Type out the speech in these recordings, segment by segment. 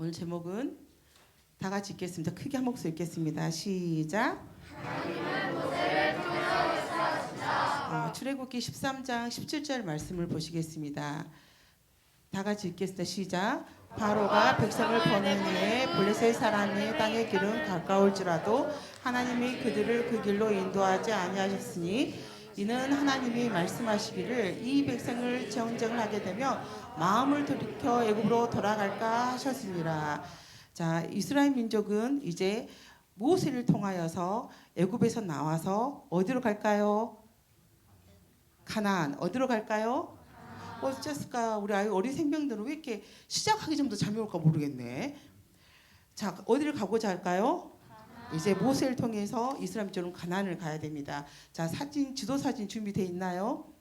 오늘 제목은 다 같이 읽겠습니다. 크게 한 목소리 읽겠습니다. 시작. 출애굽기 13장 17절 말씀을 보시겠습니다. 다 같이 읽겠습니다. 시작. 바로가 백성을 보낸 후에 블레셋 사람의 땅의 길은 가까울지라도 하나님이 그들을 그 길로 인도하지 아니하셨으니 이는 하나님이 말씀하시기를 이 백성을 정정을 하게 되면 마음을 돌이켜 애굽으로 돌아갈까 하셨습니다. 자, 이스라엘 민족은 이제 모세를 통하여서 애굽에서 나와서 어디로 갈까요? 가나안. 어디로 갈까요? 어쩌을까? 우리 아이 어린 생명들은 왜 이렇게 시작하기 전부터 잠이 올까 모르겠네. 자, 어디를 가고자 할까요? 이제 모세를 통해서 이스라엘 민족은 가나안을 가야 됩니다. 자, 사진, 지도 사진 준비되어 있나요?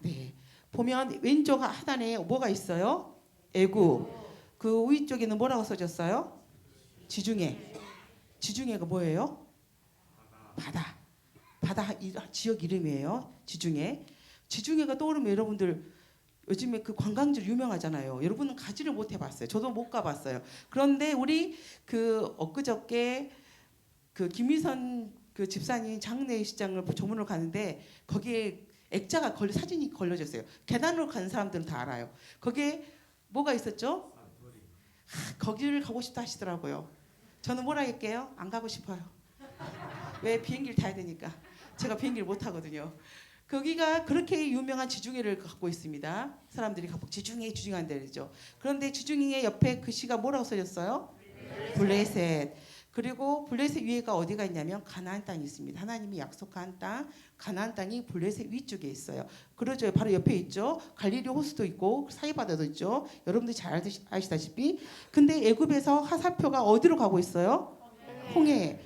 네. 보면 왼쪽 하단에 뭐가 있어요? 애굽. 그 위쪽에는 뭐라고 써졌어요? 지중해. 지중해가 뭐예요? 바다. 바다 지역 이름이에요. 지중해. 지중해가 떠오르면 여러분들 요즘에 그 관광지로 유명하잖아요. 여러분은 가지를 못 해봤어요. 저도 못 가봤어요. 그런데 우리 그 엊그저께 그 김희선 그 집사님 장례식장을 조문을 가는데 거기에 액자가 사진이 걸려졌어요. 계단으로 가는 사람들은 다 알아요. 거기에 뭐가 있었죠? 거기를 가고 싶다 하시더라고요. 저는 뭐라 할게요? 안 가고 싶어요. 왜? 비행기를 타야 되니까. 제가 비행기를 못 타거든요. 거기가 그렇게 유명한 지중해를 갖고 있습니다. 사람들이 갖고 지중해 한다 그러죠. 그런데 지중해 옆에 글씨가 뭐라고 써졌어요? 블레셋. 그리고 블레셋 위에가 어디가 있냐면 가나안 땅이 있습니다. 하나님이 약속한 땅, 가나안 땅이 블레셋 위쪽에 있어요. 그러죠. 바로 옆에 있죠. 갈릴리 호수도 있고 사이바다도 있죠. 여러분들이 잘 아시다시피. 근데 애굽에서 하사표가 어디로 가고 있어요? 홍해.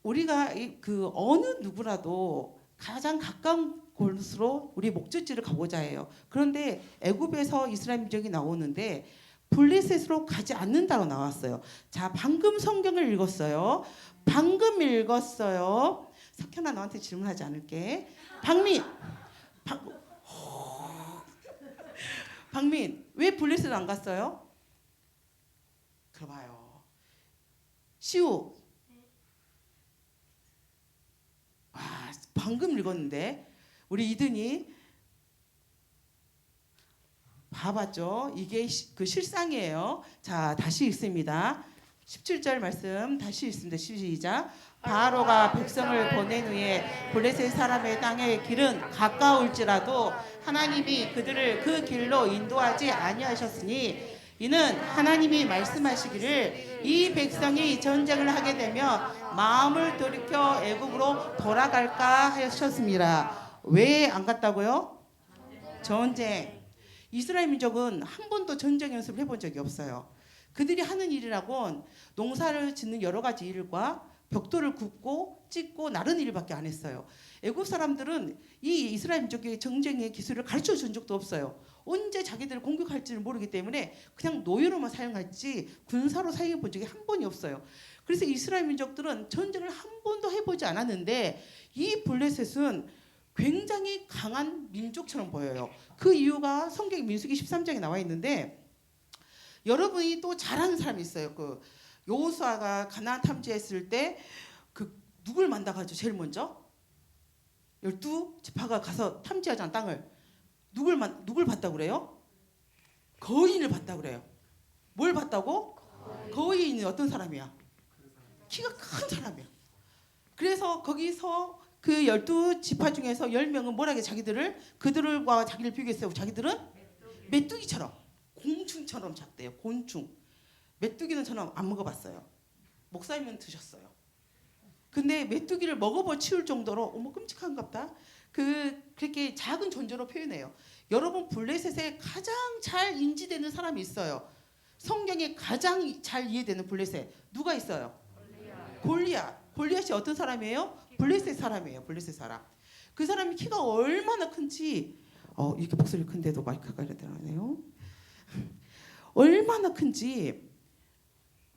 우리가 그 어느 누구라도 가장 가까운 곳으로 우리 목적지를 가고자 해요. 그런데 애굽에서 이스라엘 민족이 나오는데 블레셋으로 가지 않는다고 나왔어요. 자, 방금 성경을 읽었어요. 방금 읽었어요. 석현아, 너한테 질문하지 않을게. 박민, 왜 블레셋 안 갔어요? 그봐요. 시우. 방금 읽었는데 우리 이든이 봐봤죠? 이게 그 실상이에요. 자, 다시 읽습니다. 17절 말씀 다시 읽습니다. 시작. 바로가 백성을 보낸 후에 블레셋 사람의 땅의 길은 가까울지라도 하나님이 그들을 그 길로 인도하지 아니하셨으니 이는 하나님이 말씀하시기를 이 백성이 전쟁을 하게 되면 마음을 돌이켜 애굽으로 돌아갈까 하셨습니다. 왜 안 갔다고요? 전쟁. 이스라엘 민족은 한 번도 전쟁 연습을 해본 적이 없어요. 그들이 하는 일이라곤 농사를 짓는 여러 가지 일과 벽돌을 굽고 찢고 나르는 일밖에 안 했어요. 애굽 사람들은 이 이스라엘 민족의 전쟁의 기술을 가르쳐 준 적도 없어요. 언제 자기들을 공격할지를 모르기 때문에 그냥 노예로만 사용할지 군사로 사용해 본 적이 한 번이 없어요. 그래서 이스라엘 민족들은 전쟁을 한 번도 해보지 않았는데 이 블레셋은 굉장히 강한 민족처럼 보여요. 그 이유가 성경 민수기 13장에 나와 있는데 여러분이 또 잘하는 사람이 있어요. 그 여호수아가 가나안 탐지했을 때 그 누굴 만나가지고 제일 먼저 12지파가 가서 탐지하잖아. 땅을 누굴 봤다고 그래요? 거인을 봤다고 그래요. 뭘 봤다고? 거인이 어떤 사람이야? 키가 큰 사람이야. 그래서 거기서 그 12지파 중에서 10명은 뭐라게 그들과 자기를 비교했어요. 자기들은 메뚜기처럼 곤충처럼 작대요. 곤충. 메뚜기는 저는 안 먹어봤어요. 목사님은 드셨어요. 근데 메뚜기를 먹어볼 치울 정도로 어머 끔찍한갑다. 그렇게 작은 존재로 표현해요. 여러분 블레셋에 가장 잘 인지되는 사람이 있어요. 성경에 가장 잘 이해되는 블레셋 누가 있어요? 골리앗. 골리앗이 어떤 사람이에요? 블레셋 사람이에요. 블레셋 사람. 그 사람이 키가 얼마나 큰지 이렇게 목소리 큰데도 마이크가 이러네요. 얼마나 큰지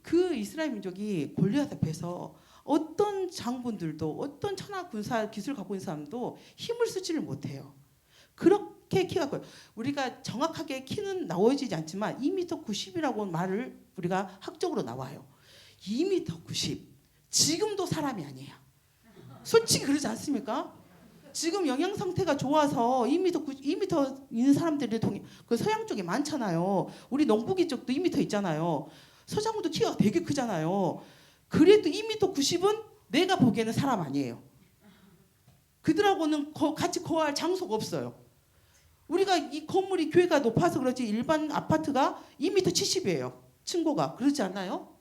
그 이스라엘 민족이 골리앗 앞에서 어떤 장군들도 어떤 천하 군사 기술 갖고 있는 사람도 힘을 쓰지를 못해요. 그렇게 그렇게 키가 커요. 우리가 정확하게 키는 나오지지 않지만 2m 90이라고 말을 우리가 학적으로 나와요. 2m 90. 지금도 사람이 아니에요. 솔직히 그러지 않습니까? 지금 영양 상태가 좋아서 2m 있는 사람들이 그 서양 쪽에 많잖아요. 우리 농북이 쪽도 2m 있잖아요. 서장훈도 키가 되게 크잖아요. 그래도 2m 90은 내가 보기에는 사람 아니에요. 그들하고는 같이 거할 장소가 없어요. 우리가 이 건물이 교회가 높아서 그렇지 일반 아파트가 2m 70이에요. 층고가. 그렇지 않나요?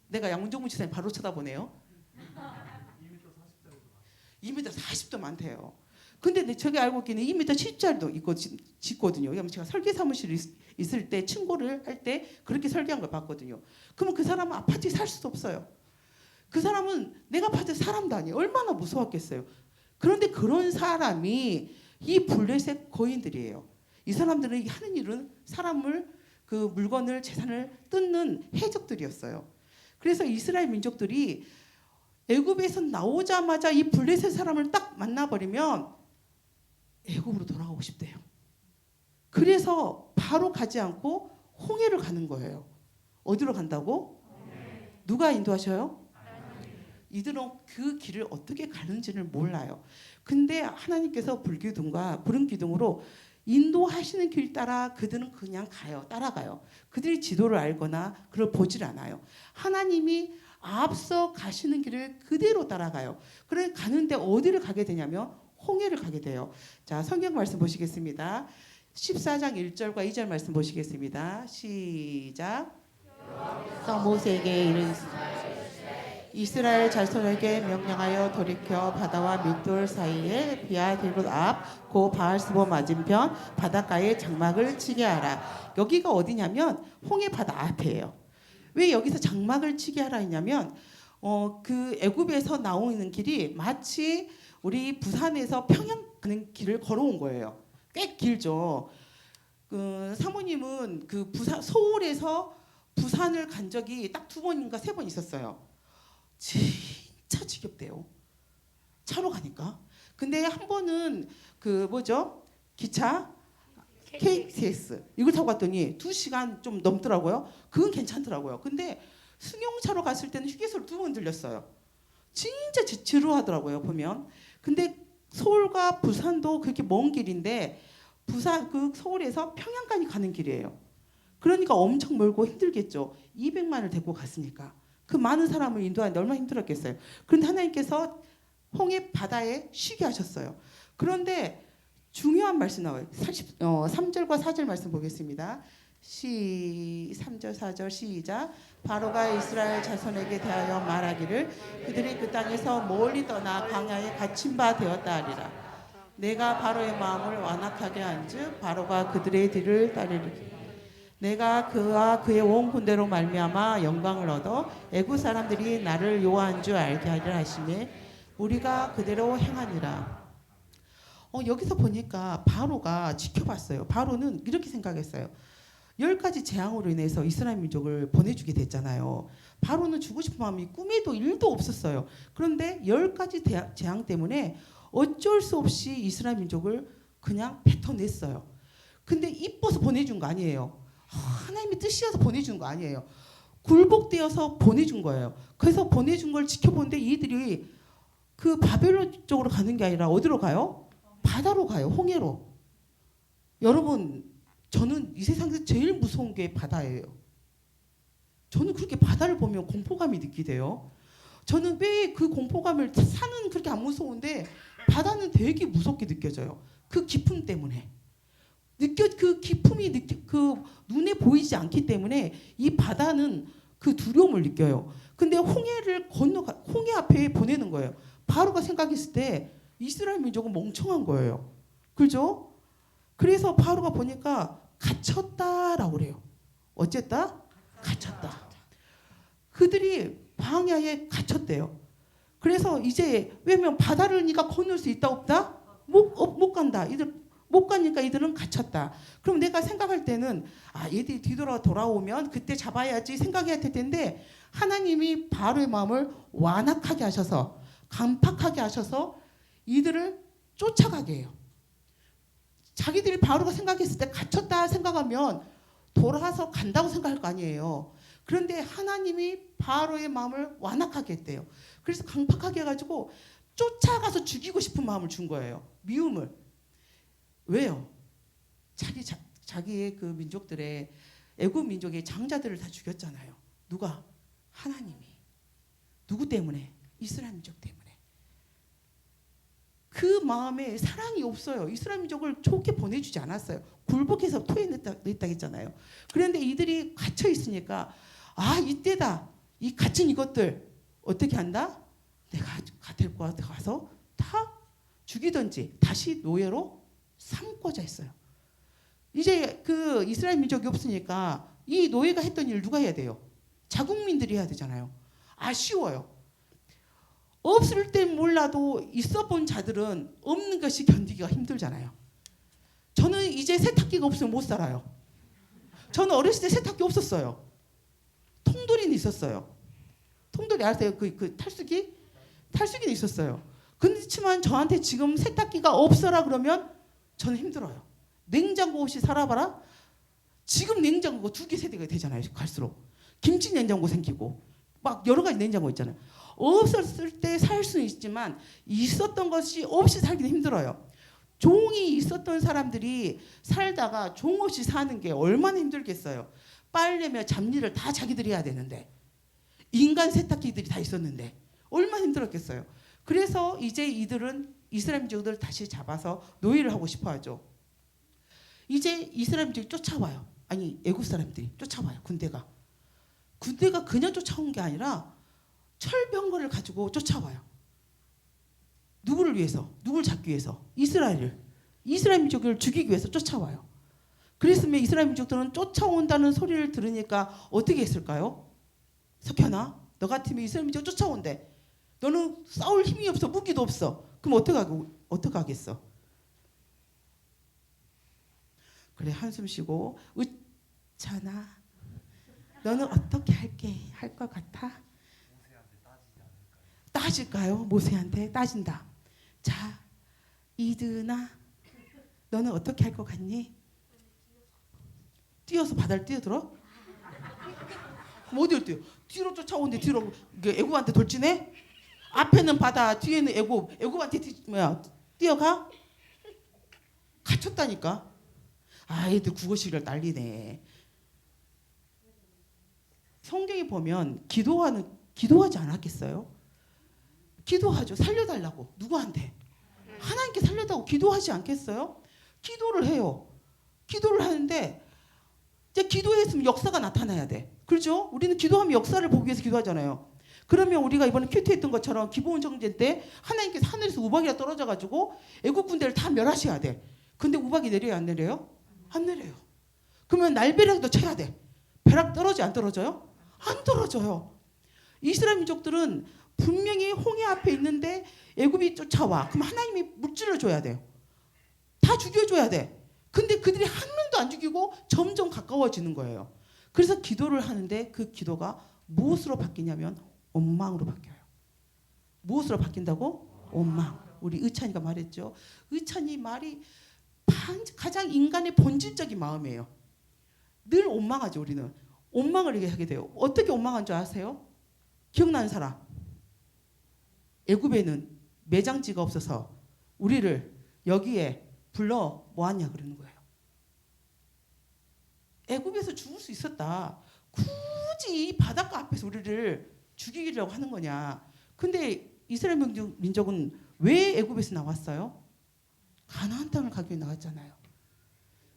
내가 양문정문 지사님 바로 쳐다보네요. 2m 40도 많대요. 근데 저기 알고 있기는 2m 70짜리도 짓거든요. 왜냐면 제가 설계 사무실에 있을 때 층고를 할 때 그렇게 설계한 걸 봤거든요. 그러면 그 사람은 아파트에 살 수도 없어요. 그 사람은 내가 봤을 때 사람도 아니에요. 얼마나 무서웠겠어요. 그런데 그런 사람이 이 블레셋 거인들이에요. 이 사람들이 하는 일은 사람을 그 물건을 재산을 뜯는 해적들이었어요. 그래서 이스라엘 민족들이 애굽에서 나오자마자 이 블레셋 사람을 딱 만나버리면 애굽으로 돌아가고 싶대요. 그래서 바로 가지 않고 홍해를 가는 거예요. 어디로 간다고? 누가 인도하셔요? 이들은 그 길을 어떻게 가는지를 몰라요. 근데 하나님께서 불기둥과 구름 기둥으로 인도하시는 길 따라 그들은 그냥 가요. 따라가요. 그들이 지도를 알거나 그걸 보질 않아요. 하나님이 앞서 가시는 길을 그대로 따라가요. 그래 가는데 어디를 가게 되냐면 홍해를 가게 돼요. 자, 성경 말씀 보시겠습니다. 14장 1절과 2절 말씀 보시겠습니다. 시작. 또 모세에게 이르시되 이스라엘 자손에게 명령하여 돌이켜 바다와 밋돌 사이에 비아디롯 앞 고 바알스보 맞은편 바닷가에 장막을 치게 하라. 여기가 어디냐면 홍해 바다 앞이에요. 왜 여기서 장막을 치게 하라 했냐면 그 애굽에서 나오는 길이 마치 우리 부산에서 평양 가는 길을 걸어온 거예요. 꽤 길죠. 그 사모님은 그 서울에서 부산을 간 적이 딱 2번인가 3번 있었어요. 진짜 지겹대요. 차로 가니까. 근데 한 번은 그 기차 KTX 이걸 타고 갔더니 2시간 좀 넘더라고요. 그건 괜찮더라고요. 근데 승용차로 갔을 때는 휴게소를 2번 들렸어요. 진짜 지루하더라고요 보면. 근데 서울과 부산도 그렇게 먼 길인데 서울에서 평양까지 가는 길이에요. 그러니까 엄청 멀고 힘들겠죠. 200만을 데리고 갔으니까. 그 많은 사람을 인도하는데 얼마나 힘들었겠어요. 그런데 하나님께서 홍해 바다에 쉬게 하셨어요. 그런데 중요한 말씀 나와요. 3절과 4절 말씀 보겠습니다. 3절 4절 시작. 바로가 이스라엘 자손에게 대하여 말하기를 그들이 그 땅에서 멀리 떠나 광야에 갇힌 바 되었다 하리라. 내가 바로의 마음을 완악하게 한즉 바로가 그들의 뒤를 따르리니 내가 그와 그의 온 군대로 말미암아 영광을 얻어 애굽 사람들이 나를 여호와인 줄 알게 하리라 하시매 우리가 그대로 행하니라. 여기서 보니까 바로가 지켜봤어요. 바로는 이렇게 생각했어요. 10가지 재앙으로 인해서 이스라엘 민족을 보내주게 됐잖아요. 바로는 주고 싶은 마음이 꿈에도 1도 없었어요. 그런데 10가지 재앙 때문에 어쩔 수 없이 이스라엘 민족을 그냥 뱉어냈어요. 근데 이뻐서 보내준 거 아니에요. 하나님의 뜻이어서 보내준 거 아니에요. 굴복되어서 보내준 거예요. 그래서 보내준 걸 지켜보는데 이들이 그 바벨론 쪽으로 가는 게 아니라 어디로 가요? 바다로 가요. 홍해로. 여러분 저는 이 세상에서 제일 무서운 게 바다예요. 저는 그렇게 바다를 보면 공포감이 느끼대요. 저는 왜 그 공포감을 산은 그렇게 안 무서운데 바다는 되게 무섭게 느껴져요. 그 깊음 때문에. 그 깊음이 그 눈에 보이지 않기 때문에 이 바다는 그 두려움을 느껴요. 근데 홍해 앞에 보내는 거예요. 바로가 생각했을 때 이스라엘 민족은 멍청한 거예요. 그죠? 그래서 바로가 보니까 갇혔다라고 그래요. 어쨌다? 갇혔다. 그들이 광야에 갇혔대요. 그래서 이제 왜냐면 바다를 네가 건널 수 있다 없다? 못 간다. 못 가니까 이들은 갇혔다. 그럼 내가 생각할 때는 얘들이 돌아오면 그때 잡아야지 생각해야 될 텐데 하나님이 바로의 마음을 완악하게 하셔서 강팍하게 하셔서 이들을 쫓아가게 해요. 자기들이 바로가 생각했을 때 갇혔다 생각하면 돌아서 간다고 생각할 거 아니에요. 그런데 하나님이 바로의 마음을 완악하게 했대요. 그래서 강팍하게 해가지고 쫓아가서 죽이고 싶은 마음을 준 거예요. 미움을. 왜요? 자기의 그 민족들의 애굽 민족의 장자들을 다 죽였잖아요. 누가? 하나님이. 누구 때문에? 이스라엘 민족 때문에. 그 마음에 사랑이 없어요. 이스라엘 민족을 좋게 보내주지 않았어요. 굴복해서 토해냈다 했잖아요. 그런데 이들이 갇혀 있으니까 아 이때다. 이 갇힌 이것들 어떻게 한다? 내가 데리고 가서 다 죽이든지 다시 노예로 삼고자 했어요. 이제 그 이스라엘 민족이 없으니까 이 노예가 했던 일 누가 해야 돼요? 자국민들이 해야 되잖아요. 아쉬워요. 없을 땐 몰라도 있어 본 자들은 없는 것이 견디기가 힘들잖아요. 저는 이제 세탁기가 없으면 못 살아요. 저는 어렸을 때 세탁기 없었어요. 통돌이는 있었어요. 통돌이 아세요? 그 탈수기? 탈수기는 있었어요. 그렇지만 저한테 지금 세탁기가 없어라 그러면 저는 힘들어요. 냉장고 없이 살아봐라. 지금 냉장고가 2개, 3개가 되잖아요. 갈수록. 김치 냉장고 생기고 막 여러 가지 냉장고 있잖아요. 없었을 때 살 수는 있지만 있었던 것이 없이 살기는 힘들어요. 종이 있었던 사람들이 살다가 종 없이 사는 게 얼마나 힘들겠어요. 빨래며 잡일을 다 자기들이 해야 되는데 인간 세탁기들이 다 있었는데 얼마나 힘들었겠어요. 그래서 이제 이들은 이스라엘 민족들을 다시 잡아서 노예를 하고 싶어 하죠. 이제 이스라엘 민족이 쫓아와요. 아니 애국 사람들이 쫓아와요. 군대가 그냥 쫓아온 게 아니라 철병거를 가지고 쫓아와요. 누구를 위해서? 누굴 잡기 위해서? 이스라엘 민족을 죽이기 위해서 쫓아와요. 그랬으면 이스라엘 민족들은 쫓아온다는 소리를 들으니까 어떻게 했을까요? 석현아, 너 같으면 이스라엘 민족 쫓아온대. 너는 싸울 힘이 없어, 무기도 없어. 그럼 어떻게 하겠어? 그래 한숨 쉬고 의찬아, 너는 어떻게 할 것 같아? 따질까요? 모세한테 따진다. 자, 이드나, 너는 어떻게 할 것 같니? 뛰어서 바다를 뛰어들어? 그럼 어디를 뛰어? 뒤로 쫓아오는데 뒤로 애굽한테 돌진해? 앞에는 바다, 뒤에는 애굽한테 뛰어가? 갇혔다니까. 애들 국어시를 난리네. 성경에 보면 기도하지 않았겠어요? 기도하죠. 살려달라고. 누구한테? 하나님께 살려달라고 기도하지 않겠어요? 기도를 해요. 기도를 하는데 이제 기도했으면 역사가 나타나야 돼. 그렇죠? 우리는 기도하면 역사를 보기 위해서 기도하잖아요. 그러면 우리가 이번에 큐티 했던 것처럼 기브온 정전 때 하나님께서 하늘에서 우박이가 떨어져가지고 애국 군대를 다 멸하셔야 돼. 근데 우박이 내려요? 안 내려요? 안 내려요. 그러면 날벼락도 쳐야 돼. 벼락 떨어져 안 떨어져요? 안 떨어져요. 이스라엘 민족들은 분명히 홍해 앞에 있는데 애굽이 쫓아와. 그럼 하나님이 물질을 줘야 돼요. 다 죽여줘야 돼. 근데 그들이 한 명도 안 죽이고 점점 가까워지는 거예요. 그래서 기도를 하는데 그 기도가 무엇으로 바뀌냐면 원망으로 바뀌어요. 무엇으로 바뀐다고? 원망. 우리 의찬이가 말했죠. 의찬이 말이 가장 인간의 본질적인 마음이에요. 늘 원망하죠. 우리는. 원망을 하게 돼요. 어떻게 원망한 줄 아세요? 기억나는 사람? 애굽에는 매장지가 없어서 우리를 여기에 불러 뭐하냐 그러는 거예요. 애굽에서 죽을 수 있었다. 굳이 이 바닷가 앞에서 우리를 죽이려고 하는 거냐. 근데 이스라엘 민족은 왜 애굽에서 나왔어요? 가나안 땅을 가기 위해 나왔잖아요.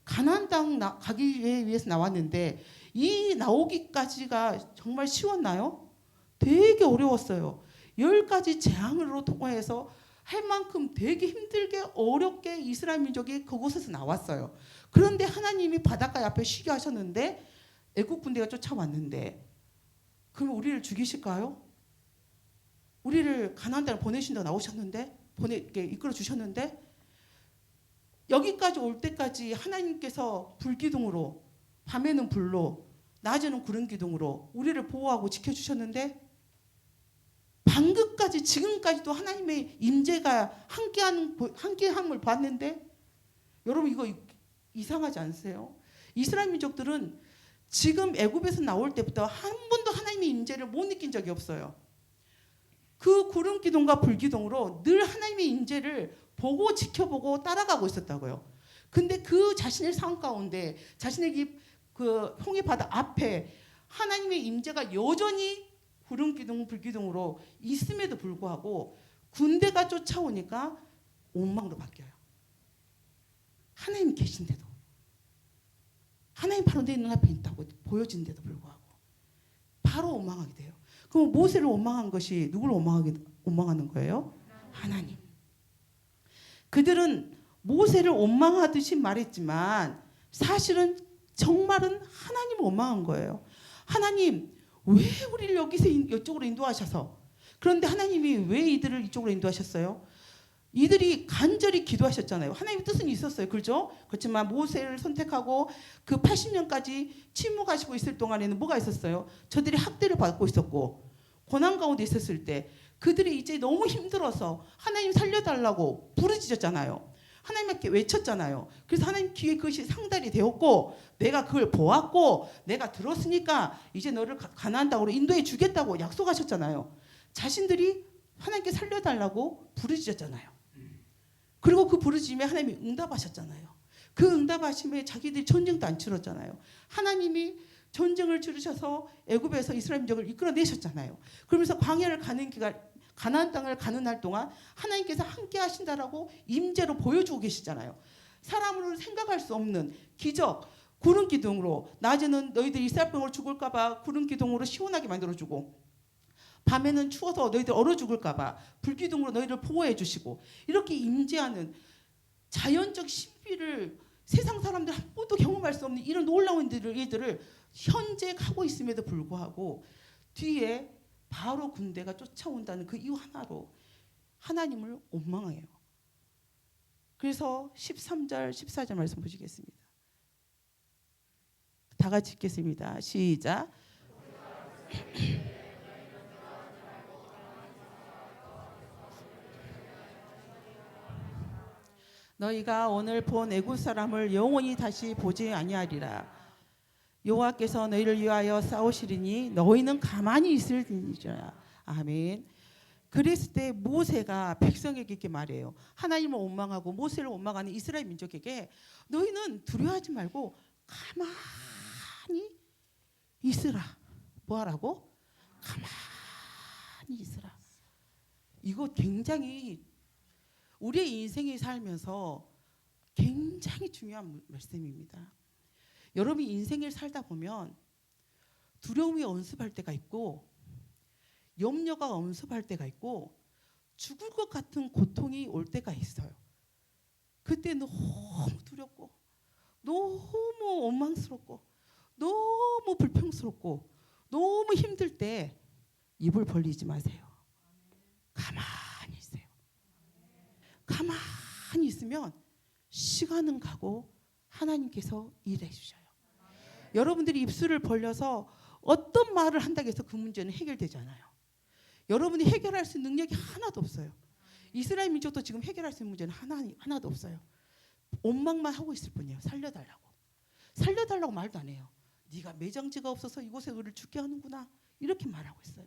가나안 땅 가기 위해서 나왔는데 이 나오기까지가 정말 쉬웠나요? 되게 어려웠어요. 10가지 재앙으로 통과해서 할 만큼 되게 힘들게 어렵게 이스라엘 민족이 그곳에서 나왔어요. 그런데 하나님이 바닷가 앞에 쉬게 하셨는데 애국 군대가 쫓아왔는데 그럼 우리를 죽이실까요? 우리를 가나안 땅에 보내신다고 나오셨는데 이끌어 주셨는데 여기까지 올 때까지 하나님께서 불기둥으로 밤에는 불로 낮에는 구름 기둥으로 우리를 보호하고 지켜주셨는데 방금까지 지금까지도 하나님의 임재가 함께함을 봤는데 여러분 이거 이상하지 않으세요? 이스라엘 민족들은 지금 애굽에서 나올 때부터 한 번도 하나님의 임재를 못 느낀 적이 없어요. 그 구름 기둥과 불 기둥으로 늘 하나님의 임재를 보고 지켜보고 따라가고 있었다고요. 근데 그 자신의 상황 가운데 자신의 그 홍해 바다 앞에 하나님의 임재가 여전히 구름 기둥 불 기둥으로 있음에도 불구하고 군대가 쫓아오니까 원망으로 바뀌어요. 하나님 계신데도, 하나님 바로 내 눈앞에 있다고 보여진데도 불구하고 바로 원망하게 돼요. 그럼 모세를 원망한 것이 누구를 원망하는 거예요? 하나님. 그들은 모세를 원망하듯이 말했지만 사실은 정말은 하나님을 원망한 거예요. 하나님, 왜 우리를 여기서 이쪽으로 인도하셔서, 그런데 하나님이 왜 이들을 이쪽으로 인도하셨어요? 이들이 간절히 기도하셨잖아요. 하나님의 뜻은 있었어요. 그렇죠? 그렇지만 모세를 선택하고 그 80년까지 침묵하시고 있을 동안에는 뭐가 있었어요? 저들이 학대를 받고 있었고 고난 가운데 있었을 때 그들이 이제 너무 힘들어서 하나님 살려달라고 부르짖었잖아요. 하나님께 외쳤잖아요. 그래서 하나님 귀에 그것이 상달이 되었고 내가 그걸 보았고 내가 들었으니까 이제 너를 가나안 땅으로 인도해 주겠다고 약속하셨잖아요. 자신들이 하나님께 살려달라고 부르짖었잖아요. 그리고 그 부르짖음에 하나님이 응답하셨잖아요. 그 응답하심에 자기들이 전쟁도 안 치렀잖아요. 하나님이 전쟁을 치르셔서 애굽에서 이스라엘 민족을 이끌어내셨잖아요. 그러면서 광야를 가는 기간, 가나안 땅을 가는 날 동안 하나님께서 함께 하신다라고 임재로 보여주고 계시잖아요. 사람으로 생각할 수 없는 기적, 구름 기둥으로 낮에는 너희들 이스라엘 병으로 죽을까 봐 구름 기둥으로 시원하게 만들어주고 밤에는 추워서 너희들 얼어 죽을까 봐 불기둥으로 너희를 보호해 주시고 이렇게 임재하는 자연적 신비를 세상 사람들 한 번도 경험할 수 없는 이런 놀라운 일들을 현재 하고 있음에도 불구하고 뒤에 바로 군대가 쫓아온다는 그 이유 하나로 하나님을 원망해요. 그래서 13절 14절 말씀 보시겠습니다. 다 같이 읽겠습니다. 시작. 너희가 오늘 본 애굽 사람을 영원히 다시 보지 아니하리라. 여호와께서 너희를 위하여 싸우시리니 너희는 가만히 있을지니라. 아멘. 그랬을 때 모세가 백성에게 이렇게 말해요. 하나님을 원망하고 모세를 원망하는 이스라엘 민족에게 너희는 두려워하지 말고 가만히 있으라. 뭐하라고? 가만히 있으라. 이거 굉장히 우리의 인생에 살면서 굉장히 중요한 말씀입니다. 여러분이 인생을 살다 보면 두려움이 엄습할 때가 있고 염려가 엄습할 때가 있고 죽을 것 같은 고통이 올 때가 있어요. 그때 너무 두렵고 너무 원망스럽고 너무 불평스럽고 너무 힘들 때 입을 벌리지 마세요. 가만히 있어요. 가만히 있으면 시간은 가고 하나님께서 일해 주셔요. 여러분들이 입술을 벌려서 어떤 말을 한다고 해서 그 문제는 해결되지 않아요. 여러분이 해결할 수 있는 능력이 하나도 없어요. 이스라엘 민족도 지금 해결할 수 있는 문제는 하나도 없어요. 원망만 하고 있을 뿐이에요. 살려달라고. 살려달라고 말도 안 해요. 네가 매장지가 없어서 이곳에 우리를 죽게 하는구나. 이렇게 말하고 있어요.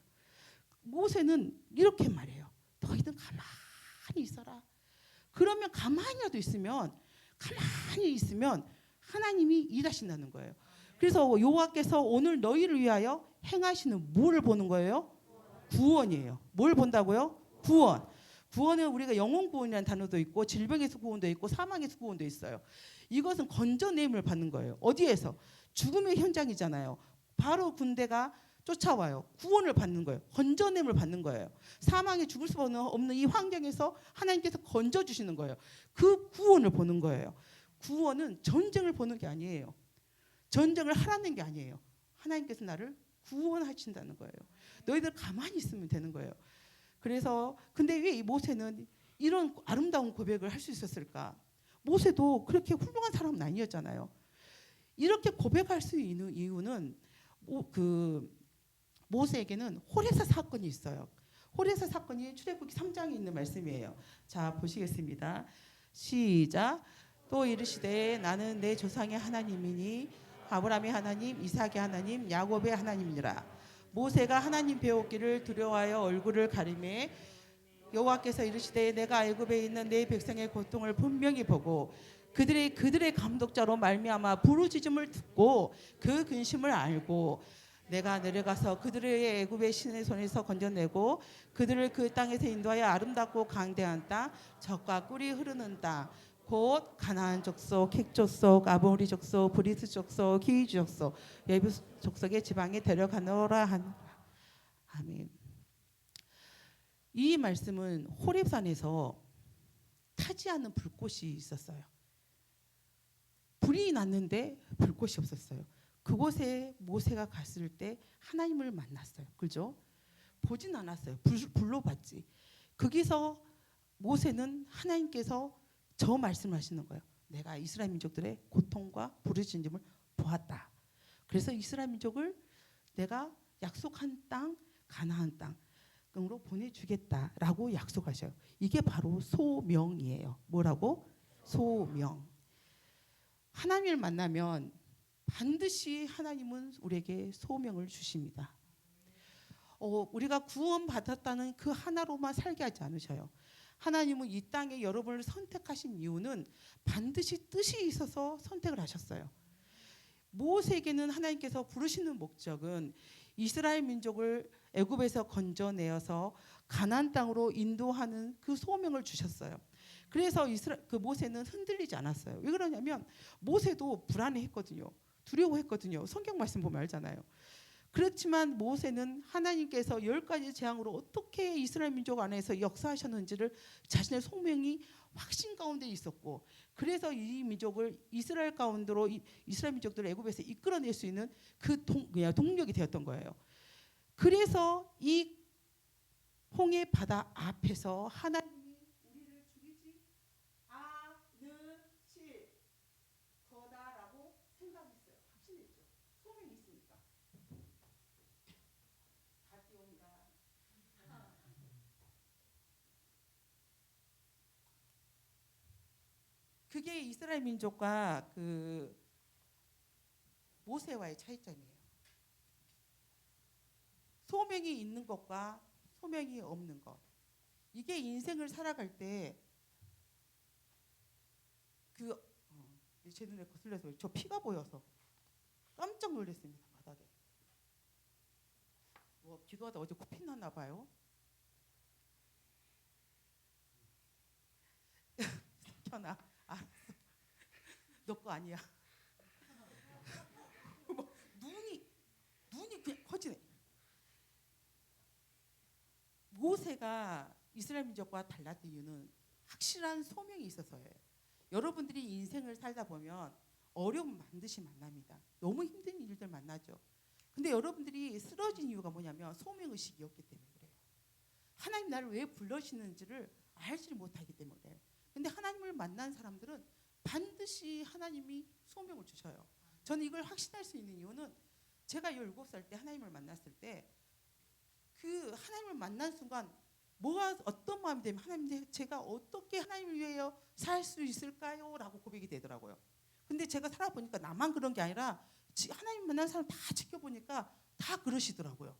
모세는 이렇게 말해요. 너희들 가만히 있어라. 그러면 가만히 있으면 하나님이 일하신다는 거예요. 그래서 여호와께서 오늘 너희를 위하여 행하시는 뭐를 보는 거예요? 구원이에요. 뭘 본다고요? 구원. 구원은 우리가 영혼 구원이라는 단어도 있고 질병에서 구원도 있고 사망에서 구원도 있어요. 이것은 건져냄을 받는 거예요. 어디에서? 죽음의 현장이잖아요. 바로 군대가 쫓아와요. 구원을 받는 거예요. 건져냄을 받는 거예요. 사망에 죽을 수 없는 이 환경에서 하나님께서 건져주시는 거예요. 그 구원을 보는 거예요. 구원은 전쟁을 보는 게 아니에요. 전쟁을 하라는 게 아니에요. 하나님께서 나를 구원하신다는 거예요. 너희들 가만히 있으면 되는 거예요. 그래서 근데 왜 이 모세는 이런 아름다운 고백을 할 수 있었을까? 모세도 그렇게 훌륭한 사람은 아니었잖아요. 이렇게 고백할 수 있는 이유는 모세에게는 호레사 사건이 있어요. 호레사 사건이 출애굽기 3장에 있는 말씀이에요. 자, 보시겠습니다. 시작. 또 이르시되 나는 내 조상의 하나님이니 아브라함의 하나님, 이삭의 하나님, 야곱의 하나님이니라. 모세가 하나님 배웠기를 두려워하여 얼굴을 가리매 여호와께서 이르시되 내가 애굽에 있는 내 백성의 고통을 분명히 보고 그들의 감독자로 말미암아 부르짖음을 듣고 그 근심을 알고 내가 내려가서 그들을 애굽의 신의 손에서 건져내고 그들을 그 땅에서 인도하여 아름답고 강대한 땅 젖과 꿀이 흐르는 땅 곧 가나안 족속, 헷 족속, 아모리 족속, 브리스 족속, 히위 족속, 예부스 족속의 지방에 데려가노라 한 아멘. 이 말씀은 호렙산에서 타지 않는 불꽃이 있었어요. 불이 났는데 불꽃이 없었어요. 그곳에 모세가 갔을 때 하나님을 만났어요. 그죠? 보진 않았어요. 불로 봤지. 거기서 모세는 하나님께서 저 말씀하시는 거예요. 내가 이스라엘 민족들의 고통과 부르짖음을 보았다. 그래서 이스라엘 민족을 내가 약속한 땅, 가나안 땅으로 보내주겠다라고 약속하셔요. 이게 바로 소명이에요. 뭐라고? 소명. 하나님을 만나면 반드시 하나님은 우리에게 소명을 주십니다. 우리가 구원받았다는 그 하나로만 살게 하지 않으셔요. 하나님은 이 땅에 여러분을 선택하신 이유는 반드시 뜻이 있어서 선택을 하셨어요. 모세에게는 하나님께서 부르시는 목적은 이스라엘 민족을 애굽에서 건져내어서 가나안 땅으로 인도하는 그 소명을 주셨어요. 그래서 그 모세는 흔들리지 않았어요. 왜 그러냐면 모세도 불안해했거든요. 두려워했거든요. 성경 말씀 보면 알잖아요. 그렇지만 모세는 하나님께서 10가지 재앙으로 어떻게 이스라엘 민족 안에서 역사하셨는지를 자신의 소명이 확신 가운데 있었고, 그래서 이 민족을 이스라엘 가운데로 이스라엘 민족들을 애굽에서 이끌어낼 수 있는 그 동력이 되었던 거예요. 그래서 이 홍해 바다 앞에서 하나님이 우리를 죽이지 않으실 거다라고 생각했어요. 확신했죠. 소명이 있으니까. 다 뛰어온다. 그게 이스라엘 민족과 그 모세와의 차이점이에요. 소명이 있는 것과 소명이 없는 것. 이게 인생을 살아갈 때 제 눈에 거슬려서 저 피가 보여서 깜짝 놀랐습니다. 바닥에. 기도하다 어제 코피 났나 봐요. 현아, 알았어. 너 거 아니야. 눈이 그냥 커지네. 모세가 이스라엘 민족과 달랐던 이유는 확실한 소명이 있어서예요. 여러분들이 인생을 살다 보면 어려움 반드시 만납니다. 너무 힘든 일들 만나죠. 근데 여러분들이 쓰러진 이유가 뭐냐면 소명의식이 없기 때문에 그래요. 하나님 나를 왜 불러시는지를 알지 못하기 때문에 그래요. 근데 하나님을 만난 사람들은 반드시 하나님이 소명을 주셔요. 저는 이걸 확신할 수 있는 이유는 제가 17살 때 하나님을 만났을 때 그 하나님을 만난 순간 어떤 마음이 되면 하나님 제가 어떻게 하나님을 위하여 살 수 있을까요? 라고 고백이 되더라고요. 근데 제가 살아보니까 나만 그런 게 아니라 하나님 만난 사람 다 지켜보니까 다 그러시더라고요.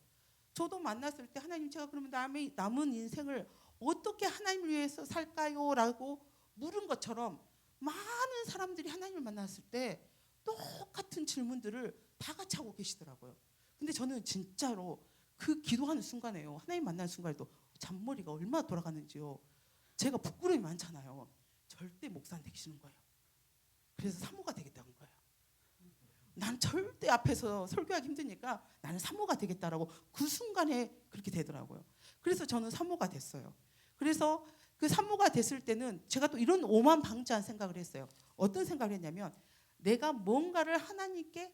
저도 만났을 때 하나님 제가 그러면 남은 인생을 어떻게 하나님을 위해서 살까요? 라고 물은 것처럼 많은 사람들이 하나님을 만났을 때 똑같은 질문들을 다 같이 하고 계시더라고요. 근데 저는 진짜로 그 기도하는 순간에요. 하나님 만나는 순간에도 잔머리가 얼마나 돌아가는지요. 제가 부끄러움이 많잖아요. 절대 목사 안 되시는 거예요. 그래서 사모가 되겠다는 거예요. 난 절대 앞에서 설교하기 힘드니까 나는 사모가 되겠다라고 그 순간에 그렇게 되더라고요. 그래서 저는 사모가 됐어요. 그래서 그 사모가 됐을 때는 제가 또 이런 오만방자한 생각을 했어요. 어떤 생각을 했냐면 내가 뭔가를 하나님께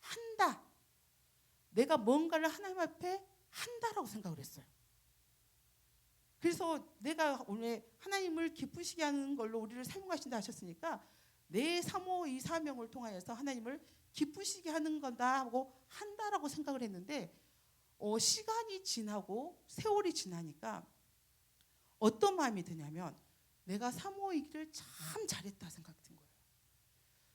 한다. 내가 뭔가를 하나님 앞에 한다라고 생각을 했어요. 그래서 내가 오늘 하나님을 기쁘시게 하는 걸로 우리를 사용하신다 하셨으니까 내 사모 이 사명을 통하여서 하나님을 기쁘시게 하는 거다 하고 한다라고 생각을 했는데 시간이 지나고 세월이 지나니까 어떤 마음이 드냐면 내가 사모이기를 참 잘했다 생각이 든 거예요.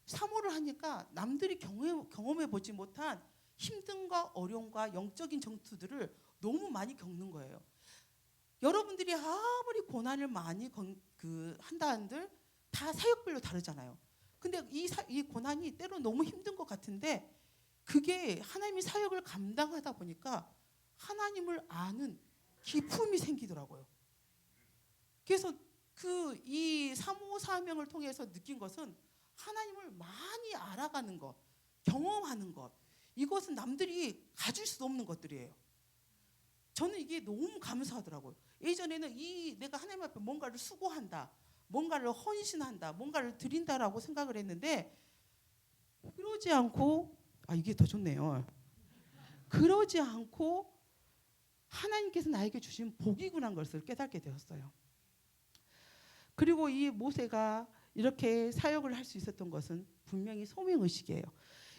사모를 하니까 남들이 경험해 보지 못한 힘듦과 어려움과 영적인 전투들을 너무 많이 겪는 거예요. 여러분들이 아무리 고난을 많이 한다 한들 다 사역별로 다르잖아요. 근데 이 고난이 때로 너무 힘든 것 같은데 그게 하나님의 사역을 감당하다 보니까 하나님을 아는 기품이 생기더라고요. 그래서 이 사모 사명을 통해서 느낀 것은 하나님을 많이 알아가는 것, 경험하는 것, 이것은 남들이 가질 수 없는 것들이에요. 저는 이게 너무 감사하더라고요. 예전에는 내가 하나님 앞에 뭔가를 수고한다, 뭔가를 헌신한다, 뭔가를 드린다라고 생각을 했는데 그러지 않고 이게 더 좋네요. 그러지 않고 하나님께서 나에게 주신 복이구나 것을 깨닫게 되었어요. 그리고 이 모세가 이렇게 사역을 할 수 있었던 것은 분명히 소명의식이에요.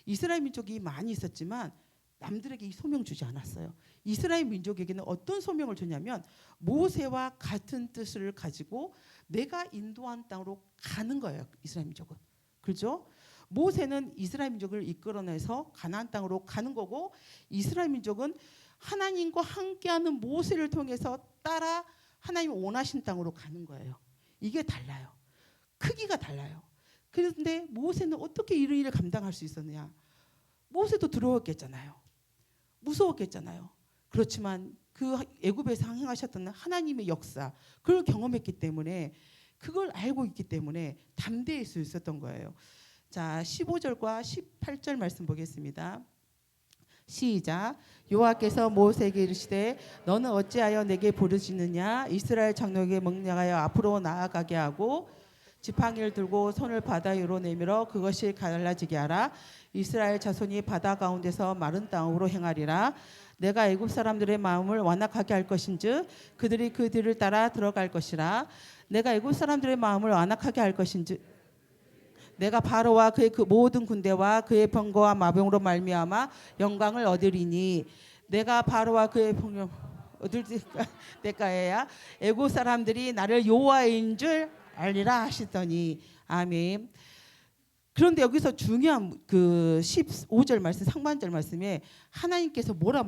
이스라엘 민족이 많이 있었지만 남들에게 이 소명 주지 않았어요. 이스라엘 민족에게는 어떤 소명을 줬냐면 모세와 같은 뜻을 가지고 내가 인도한 땅으로 가는 거예요. 이스라엘 민족은. 그렇죠? 모세는 이스라엘 민족을 이끌어내서 가나안 땅으로 가는 거고 이스라엘 민족은 하나님과 함께하는 모세를 통해서 따라 하나님 원하신 땅으로 가는 거예요. 이게 달라요. 크기가 달라요. 그런데 모세는 어떻게 이런 일을 감당할 수 있었느냐? 모세도 두려웠겠잖아요. 무서웠겠잖아요. 그렇지만 그 애굽에서 행하셨던 하나님의 역사 그걸 경험했기 때문에 그걸 알고 있기 때문에 담대할 수 있었던 거예요. 자, 15절과 18절 말씀 보겠습니다. 시작. 여호와께서 모세에게 이르시되 너는 어찌하여 내게 부르짖느냐? 이스라엘 장로에게 명령하여 앞으로 나아가게 하고 지팡이를 들고 손을 바다 위로 내밀어 그것이 갈라지게 하라. 이스라엘 자손이 바다 가운데서 마른 땅으로 행하리라. 내가 애굽 사람들의 마음을 완악하게 할 것인즉 그들이 그 뒤를 따라 들어갈 것이라. 내가 애굽 사람들의 마음을 완악하게 할 것인즉 내가 바로와 그의 그 모든 군대와 그의 병거와 마병으로 말미암아 영광을 얻으리니 내가 바로와 그의 병거 얻을 때까지야 애굽 사람들이 나를 여호와인 줄 알리라 하시더니 아멘. 그런데 여기서 중요한 그 15절 말씀 상반절 말씀에 하나님께서 뭐라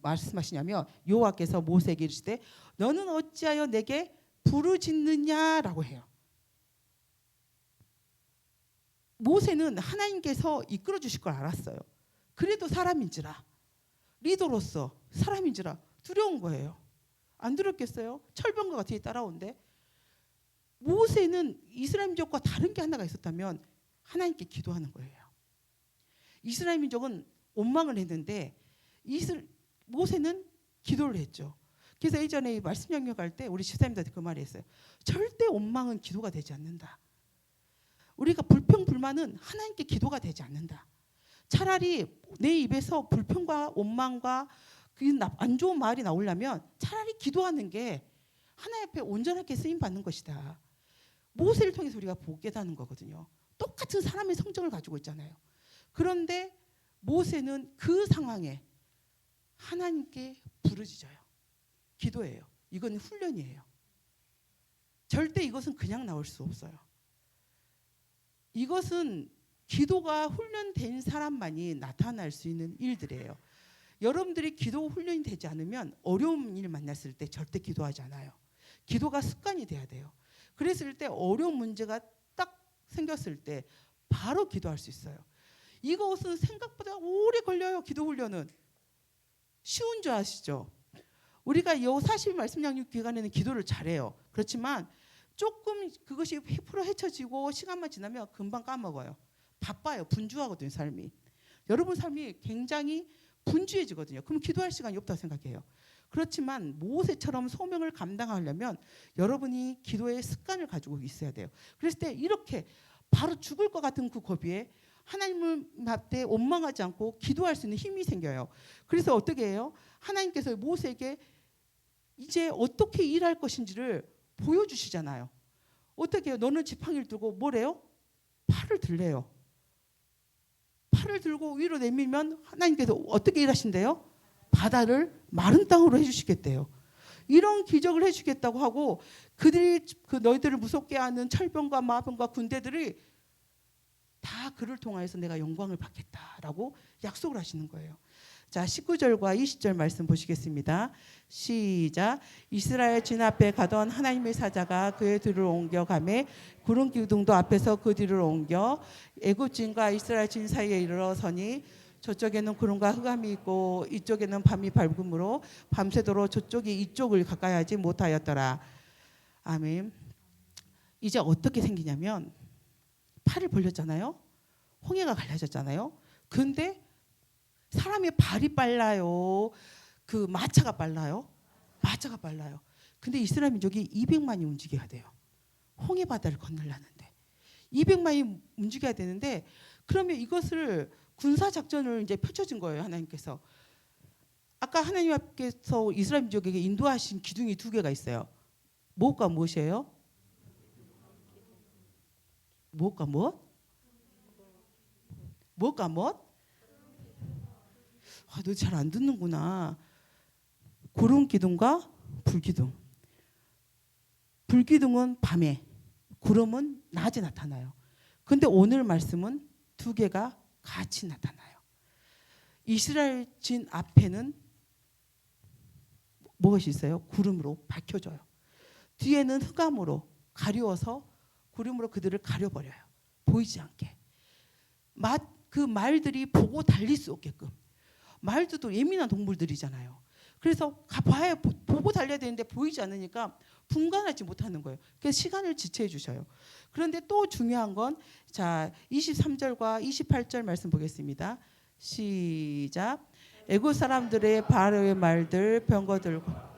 말씀하시냐면 여호와께서 모세에게 이르시되 너는 어찌하여 내게 부르짖느냐라고 해요. 모세는 하나님께서 이끌어 주실 걸 알았어요. 그래도 사람인지라 리더로서 사람인지라 두려운 거예요. 안 두렵겠어요? 철병거가 뒤에 따라오는데 모세는 이스라엘 민족과 다른 게 하나가 있었다면 하나님께 기도하는 거예요. 이스라엘 민족은 원망을 했는데 모세는 기도를 했죠. 그래서 예전에 말씀 양육할 때 우리 집사님들한테 그 말을 했어요. 절대 원망은 기도가 되지 않는다. 우리가 불평불만은 하나님께 기도가 되지 않는다. 차라리 내 입에서 불평과 원망과 안 좋은 말이 나오려면 차라리 기도하는 게 하나님 앞에 온전하게 쓰임받는 것이다. 모세를 통해서 우리가 보게 되는 거거든요. 똑같은 사람의 성정을 가지고 있잖아요. 그런데 모세는 그 상황에 하나님께 부르짖어요. 기도예요. 이건 훈련이에요. 절대 이것은 그냥 나올 수 없어요. 이것은 기도가 훈련된 사람만이 나타날 수 있는 일들이에요. 여러분들이 기도 훈련이 되지 않으면 어려운 일 만났을 때 절대 기도하지 않아요. 기도가 습관이 돼야 돼요. 그랬을 때 어려운 문제가 딱 생겼을 때 바로 기도할 수 있어요. 이것은 생각보다 오래 걸려요. 기도 훈련은. 쉬운 줄 아시죠? 우리가 이 40일 말씀 양육 기간에는 기도를 잘해요. 그렇지만 조금 그것이 100% 헤쳐지고 시간만 지나면 금방 까먹어요. 바빠요. 분주하거든요. 삶이. 여러분 삶이 굉장히 분주해지거든요. 그럼 기도할 시간이 없다고 생각해요. 그렇지만 모세처럼 소명을 감당하려면 여러분이 기도의 습관을 가지고 있어야 돼요. 그랬을 때 이렇게 바로 죽을 것 같은 그 고비에 하나님을 앞에 원망하지 않고 기도할 수 있는 힘이 생겨요. 그래서 어떻게 해요? 하나님께서 모세에게 이제 어떻게 일할 것인지를 보여주시잖아요. 어떻게 해요? 너는 지팡이를 들고 뭐래요? 팔을 들래요. 팔을 들고 위로 내밀면 하나님께서 어떻게 일하신대요? 바다를 마른 땅으로 해주시겠대요. 이런 기적을 해주겠다고 하고 그들이 너희들을 무섭게 하는 철병과 마병과 군대들이 다 그를 통하여서 내가 영광을 받겠다라고 약속을 하시는 거예요. 자, 19절과 20절 말씀 보시겠습니다. 시작. 이스라엘 진 앞에 가던 하나님의 사자가 그의 뒤를 옮겨 가매 구름 기둥도 앞에서 그 뒤를 옮겨 애굽진과 이스라엘 진 사이에 이르러서니 저쪽에는 구름과 흑암이 있고 이쪽에는 밤이 밝음으로 밤새도록 저쪽이 이쪽을 가까이 하지 못하였더라. 아멘. 이제 어떻게 생기냐면 팔을 벌렸잖아요. 홍해가 갈라졌잖아요. 근데 사람의 발이 빨라요? 그 마차가 빨라요? 마차가 빨라요. 근데 이스라엘 민족이 200만이 움직여야 돼요. 홍해 바다를 건너려는데 200만이 움직여야 되는데 그러면 이것을 군사 작전을 이제 펼쳐진 거예요. 하나님께서. 아까 하나님께서 이스라엘 민족에게 인도하신 기둥이 두 개가 있어요. 무엇과 무엇이에요? 무엇과 무엇? 무엇과 무엇? 아, 너 잘 안 듣는구나. 구름 기둥과 불기둥. 불기둥은 밤에, 구름은 낮에 나타나요. 근데 오늘 말씀은 두 개가 같이 나타나요. 이스라엘 진 앞에는 무엇이 있어요? 구름으로 밝혀져요. 뒤에는 흑암으로 가려워서 구름으로 그들을 가려버려요. 보이지 않게. 그 말들이 보고 달릴 수 없게끔. 말들도 예민한 동물들이잖아요. 그래서 봐야 보고 달려야 되는데 보이지 않으니까 분간하지 못하는 거예요. 그래서 시간을 지체해 주셔요. 그런데 또 중요한 건 자 23절과 28절 말씀 보겠습니다. 시작. 애굽 사람들의 바로의 말들 병거들과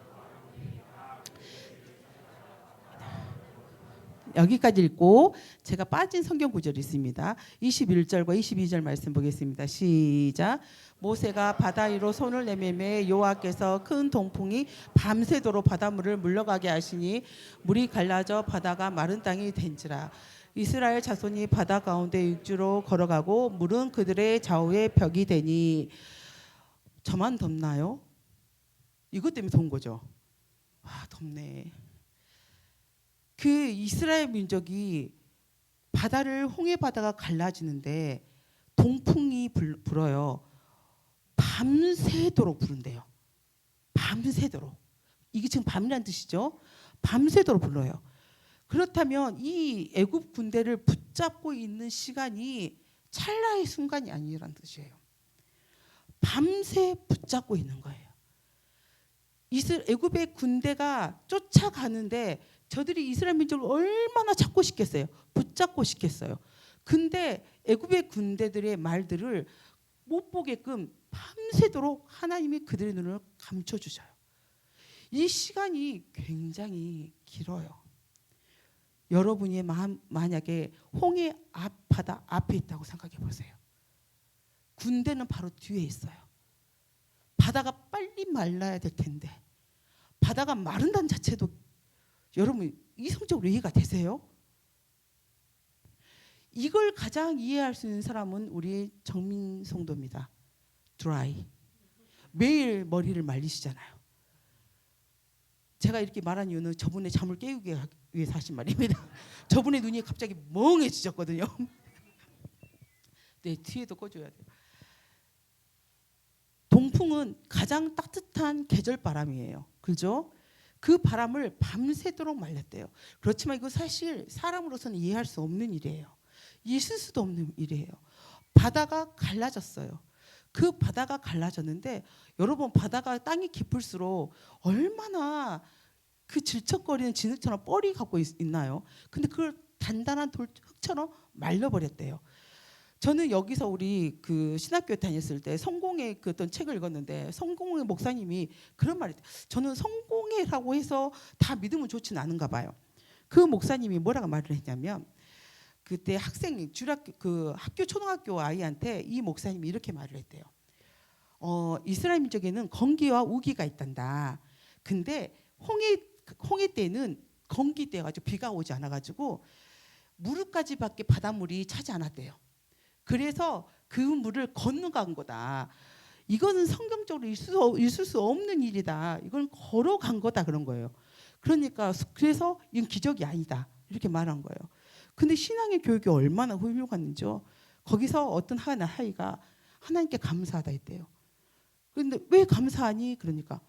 여기까지 읽고 제가 빠진 성경 구절이 있습니다. 21절과 22절 말씀 보겠습니다. 시작. 모세가 바다 위로 손을 내밀매 여호와께서 큰 동풍이 밤새도록 바닷물을 물러가게 하시니 물이 갈라져 바다가 마른 땅이 된지라. 이스라엘 자손이 바다 가운데 육지로 걸어가고 물은 그들의 좌우에 벽이 되니. 저만 덥나요? 이것 때문에 더운 거죠. 아, 덥네. 그 이스라엘 민족이 바다를 홍해 바다가 갈라지는데 동풍이 불어요. 밤새도록 부른대요. 밤새도록. 이게 지금 밤이란 뜻이죠. 밤새도록 불러요. 그렇다면 이 애굽 군대를 붙잡고 있는 시간이 찰나의 순간이 아니라는 뜻이에요. 밤새 붙잡고 있는 거예요. 애굽의 군대가 쫓아가는데 저들이 이스라엘 민족을 얼마나 잡고 싶겠어요. 붙잡고 싶겠어요. 근데 애굽의 군대들의 말들을 못 보게끔 밤새도록 하나님이 그들의 눈을 감춰주셔요. 이 시간이 굉장히 길어요. 여러분이 만약에 홍해 바다 앞에 있다고 생각해 보세요. 군대는 바로 뒤에 있어요. 바다가 빨리 말라야 될 텐데 바다가 마른다는 자체도 여러분 이성적으로 이해가 되세요? 이걸 가장 이해할 수 있는 사람은 우리 정민 성도입니다. 드라이. 매일 머리를 말리시잖아요. 제가 이렇게 말한 이유는 저분의 잠을 깨우기 위해서 하신 말입니다. 저분의 눈이 갑자기 멍해지셨거든요. 네, 뒤에도 꺼줘야 돼요. 동풍은 가장 따뜻한 계절 바람이에요. 그죠? 그 바람을 밤새도록 말렸대요. 그렇지만 이거 사실 사람으로서는 이해할 수 없는 일이에요. 있을 수도 없는 일이에요. 바다가 갈라졌어요. 그 바다가 갈라졌는데 여러분 바다가 땅이 깊을수록 얼마나 그 질척거리는 진흙처럼 뻘이 갖고 있나요? 근데 그걸 단단한 흙처럼 말려버렸대요. 저는 여기서 우리 그 신학교에 다녔을 때 성공의 그 어떤 책을 읽었는데 성공의 목사님이 그런 말이 있대요. 저는 성공회라고 해서 다 믿으면 좋지는 않은가 봐요. 그 목사님이 뭐라고 말을 했냐면 그때 학생 학교 초등학교 아이한테 이 목사님이 이렇게 말을 했대요. 이스라엘 민족에는 건기와 우기가 있단다. 근데 홍해 때는 건기 때가지고 비가 오지 않아가지고 무릎까지밖에 바닷물이 차지 않았대요. 그래서 그 물을 건너간 거다. 이거는 성경적으로 있을 수 없는 일이다. 이건 걸어간 거다 그런 거예요. 그러니까 그래서 이건 기적이 아니다 이렇게 말한 거예요. 근데 신앙의 교육이 얼마나 훌륭한지요. 거기서 어떤 하이가 하나님께 감사하다 했대요. 그런데 왜 감사하니? 그러니까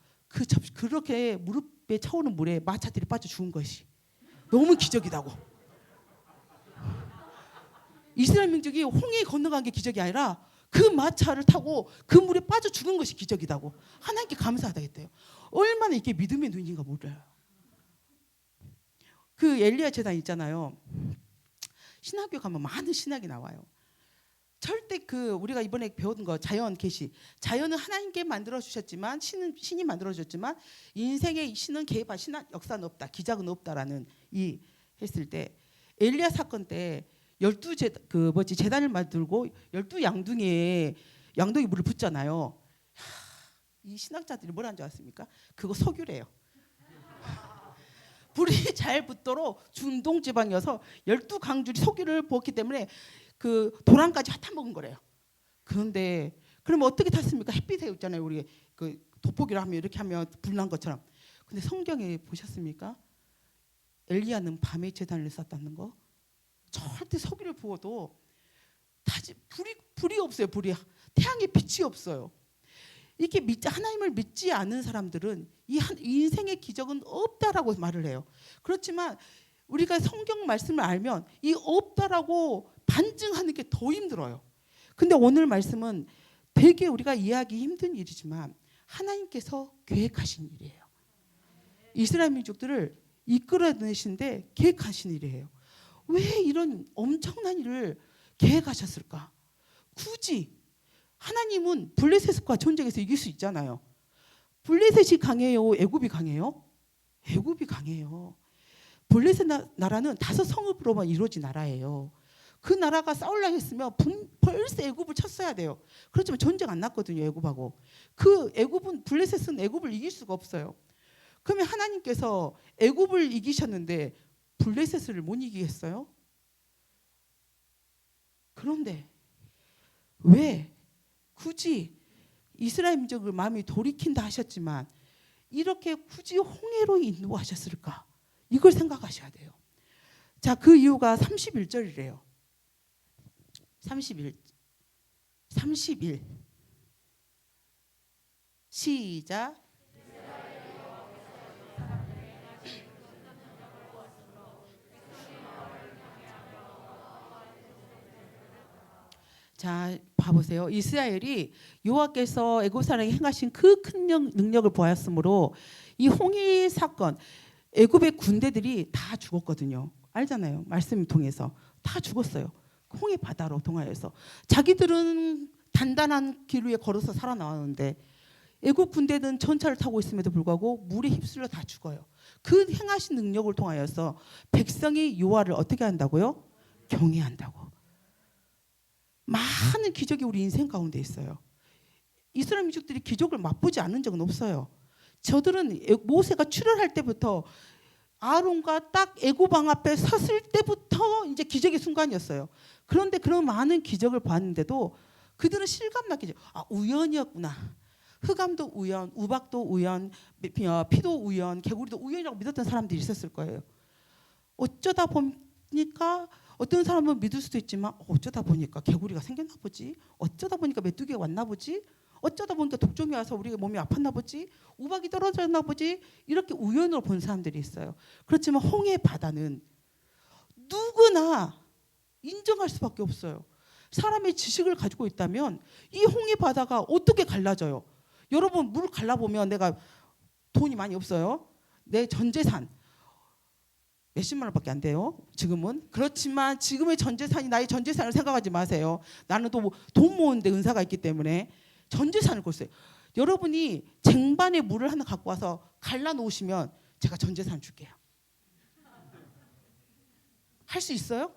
그렇게 무릎에 차오르는 물에 마차들이 빠져 죽은 것이 너무 기적이다고. 이스라엘 민족이 홍해 건너간 게 기적이 아니라 그 마차를 타고 그 물에 빠져 죽은 것이 기적이다고. 하나님께 감사하다 했대요. 얼마나 이게 믿음의 눈인가 몰라요. 그 엘리야 제단 있잖아요. 신학교 가면 많은 신학이 나와요. 절대 우리가 이번에 배운 거 자연 계시. 자연은 하나님께 만들어 주셨지만 신이 만들어 주셨지만 인생의 신은 개입한 신학 역사는 없다. 기적은 없다라는 이 했을 때 엘리야 사건 때 12제단을 만들고 12양둥이에 양동이 물을 붓잖아요. 이 신학자들이 뭐라는 줄 아십니까? 그거 석유래요. 불이 잘 붙도록 중동 지방이어서 12강줄이 석유를 부었기 때문에 그 도랑까지 핫타먹은 거래요. 그런데 그러면 어떻게 탔습니까? 햇빛에 있잖아요. 우리 그 돋보기를 하면 이렇게 하면 불난 것처럼. 근데 성경에 보셨습니까? 엘리야는 밤에 제단을 쌓았다는 거. 절대 석유를 부어도 불이 없어요. 불이 태양의 빛이 없어요. 이렇게 하나님을 믿지 않는 사람들은 이 인생의 기적은 없다라고 말을 해요. 그렇지만 우리가 성경 말씀을 알면 이 없다라고 반증하는 게 더 힘들어요. 근데 오늘 말씀은 되게 우리가 이해하기 힘든 일이지만 하나님께서 계획하신 일이에요. 이스라엘 민족들을 이끌어내시는데 계획하신 일이에요. 왜 이런 엄청난 일을 계획하셨을까? 굳이 하나님은 블레셋과 전쟁에서 이길 수 있잖아요. 블레셋이 강해요? 애굽이 강해요? 애굽이 강해요. 블레셋 나라는 5성읍으로만 이루어진 나라예요. 그 나라가 싸우려고 했으면 벌써 애굽을 쳤어야 돼요. 그렇지만 전쟁 안 났거든요. 애굽하고. 블레셋은 애굽을 이길 수가 없어요. 그러면 하나님께서 애굽을 이기셨는데 블레셋을 못 이기겠어요? 그런데 왜 굳이 이스라엘 민족을 마음이 돌이킨다 하셨지만 이렇게 굳이 홍해로 인도하셨을까? 이걸 생각하셔야 돼요. 자, 그 이유가 31절이래요. 31 시작. 자, 봐보세요. 이스라엘이 여호와께서 애굽 사람에게 행하신 그 큰 능력을 보았으므로 이 홍해 사건, 애굽의 군대들이 다 죽었거든요. 알잖아요. 말씀 통해서 다 죽었어요. 홍해 바다로 통하여서 자기들은 단단한 길 위에 걸어서 살아나왔는데 애굽 군대는 전차를 타고 있음에도 불구하고 물에 휩쓸려 다 죽어요. 그 행하신 능력을 통하여서 백성이 여호와를 어떻게 한다고요? 경외한다고. 많은 기적이 우리 인생 가운데 있어요. 이스라엘 민족들이 기적을 맛보지 않은 적은 없어요. 저들은 모세가 출애할 때부터 아론과 딱 애굽 왕 앞에 섰을 때부터 이제 기적의 순간이었어요. 그런데 그런 많은 기적을 봤는데도 그들은 실감나게 우연이었구나. 흑암도 우연, 우박도 우연, 피도 우연, 개구리도 우연이라고 믿었던 사람들이 있었을 거예요. 어쩌다 보니까 어떤 사람은 믿을 수도 있지만 어쩌다 보니까 개구리가 생겼나 보지, 어쩌다 보니까 메뚜기가 왔나 보지, 어쩌다 보니까 독종이 와서 우리가 몸이 아팠나 보지, 우박이 떨어졌나 보지, 이렇게 우연으로 본 사람들이 있어요. 그렇지만 홍해 바다는 누구나 인정할 수밖에 없어요. 사람의 지식을 가지고 있다면 이 홍해 바다가 어떻게 갈라져요? 여러분 물 갈라보면 내가 돈이 많이 없어요. 내 전 재산 몇십만 원밖에 안 돼요. 지금은. 그렇지만 지금의 전 재산이 나의 전 재산을 생각하지 마세요. 나는 또 돈 모으는데 은사가 있기 때문에 전 재산을 걸었어요. 여러분이 쟁반에 물을 하나 갖고 와서 갈라놓으시면 제가 전 재산 줄게요. 할 수 있어요?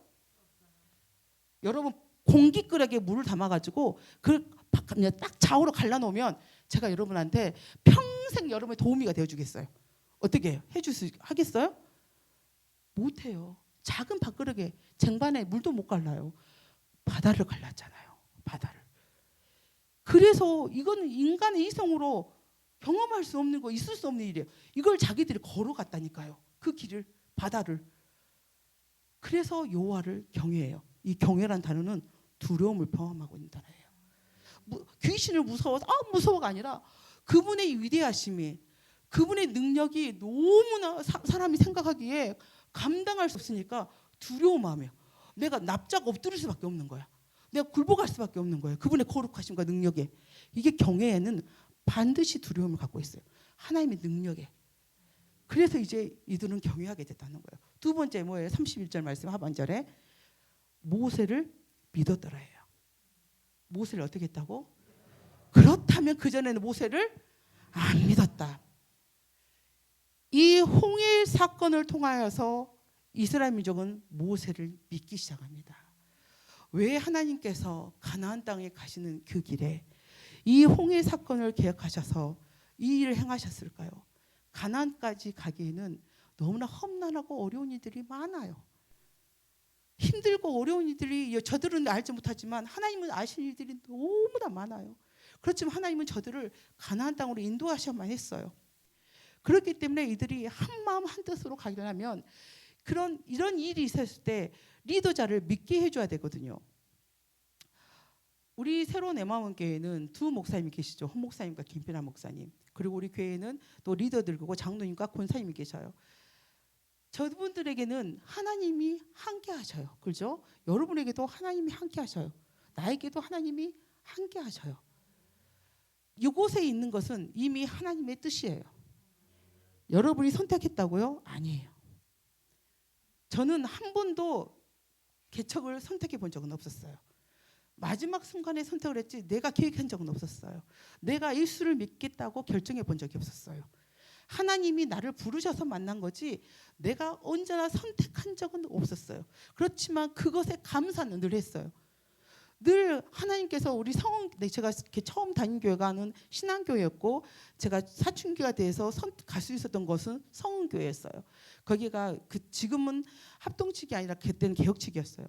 여러분 공기끓에게 물을 담아가지고 딱 좌우로 갈라놓으면 제가 여러분한테 평생 여러분의 도우미가 되어주겠어요. 어떻게 해요? 하겠어요? 못해요. 작은 밥그릇에 쟁반에 물도 못 갈라요. 바다를 갈랐잖아요. 바다를. 그래서 이거는 인간의 이성으로 경험할 수 없는 거, 있을 수 없는 일이에요. 이걸 자기들이 걸어갔다니까요. 그 길을, 바다를. 그래서 여호와를 경외해요. 이 경외란 단어는 두려움을 경험하고 있다는 거예요. 귀신을 무서워서 무서워가 아니라 그분의 위대하심이, 그분의 능력이 너무나 사람이 생각하기에 감당할 수 없으니까 두려움하며 내가 납작 엎드릴 수밖에 없는 거야. 내가 굴복할 수밖에 없는 거예요. 그분의 거룩하심과 능력에. 이게 경외에는 반드시 두려움을 갖고 있어요. 하나님의 능력에. 그래서 이제 이들은 경외하게 됐다는 거예요. 두 번째 뭐예요? 31절 말씀 하반절에 모세를 믿었더라예요. 모세를 어떻게 했다고? 그렇다면 그전에는 모세를 안 믿었다. 이 홍해 사건을 통하여서 이스라엘 민족은 모세를 믿기 시작합니다. 왜 하나님께서 가나안 땅에 가시는 그 길에 이 홍해 사건을 계획하셔서 이 일을 행하셨을까요? 가나안까지 가기에는 너무나 험난하고 어려운 일들이 많아요. 힘들고 어려운 일들이 저들은 알지 못하지만 하나님은 아시는 일들이 너무나 많아요. 그렇지만 하나님은 저들을 가나안 땅으로 인도하셔야만 했어요. 그렇기 때문에 이들이 한 마음 한 뜻으로 가려면 이런 일이 있었을 때 리더자를 믿게 해줘야 되거든요. 우리 새로운 내 마음은 교회는 두 목사님이 계시죠. 헌 목사님과 김필환 목사님. 그리고 우리 교회는 또 리더들과 장로님과 권사님이 계셔요. 저분들에게는 하나님이 함께 하셔요. 그렇죠? 여러분에게도 하나님이 함께 하셔요. 나에게도 하나님이 함께 하셔요. 이곳에 있는 것은 이미 하나님의 뜻이에요. 여러분이 선택했다고요? 아니에요. 저는 한 번도 개척을 선택해 본 적은 없었어요. 마지막 순간에 선택을 했지 내가 계획한 적은 없었어요. 내가 예수를 믿겠다고 결정해 본 적이 없었어요. 하나님이 나를 부르셔서 만난 거지 내가 언제나 선택한 적은 없었어요. 그렇지만 그것에 감사는 늘 했어요. 늘 하나님께서 우리 제가 처음 다닌 교회가는 신앙교회였고 제가 사춘기가 돼서 갈 수 있었던 것은 성은교회였어요. 거기가 지금은 합동측이 아니라 그때는 개혁측이었어요.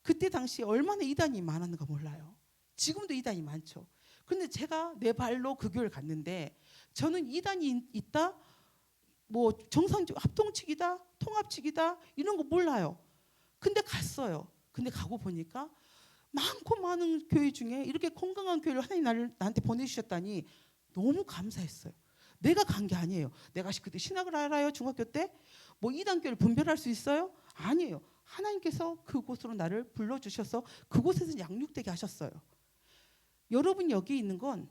그때 당시 얼마나 이단이 많았는가 몰라요. 지금도 이단이 많죠. 그런데 제가 내 발로 그 교회를 갔는데 저는 이단이 있다, 뭐 정상적 합동측이다, 통합측이다 이런 거 몰라요. 근데 갔어요. 근데 가고 보니까 많고 많은 교회 중에 이렇게 건강한 교회를 하나님 나한테 보내주셨다니 너무 감사했어요. 내가 간 게 아니에요. 내가 그때 신학을 알아요? 중학교 때? 뭐 이단교회를 분별할 수 있어요? 아니에요. 하나님께서 그곳으로 나를 불러주셔서 그곳에서 양육되게 하셨어요. 여러분 여기 있는 건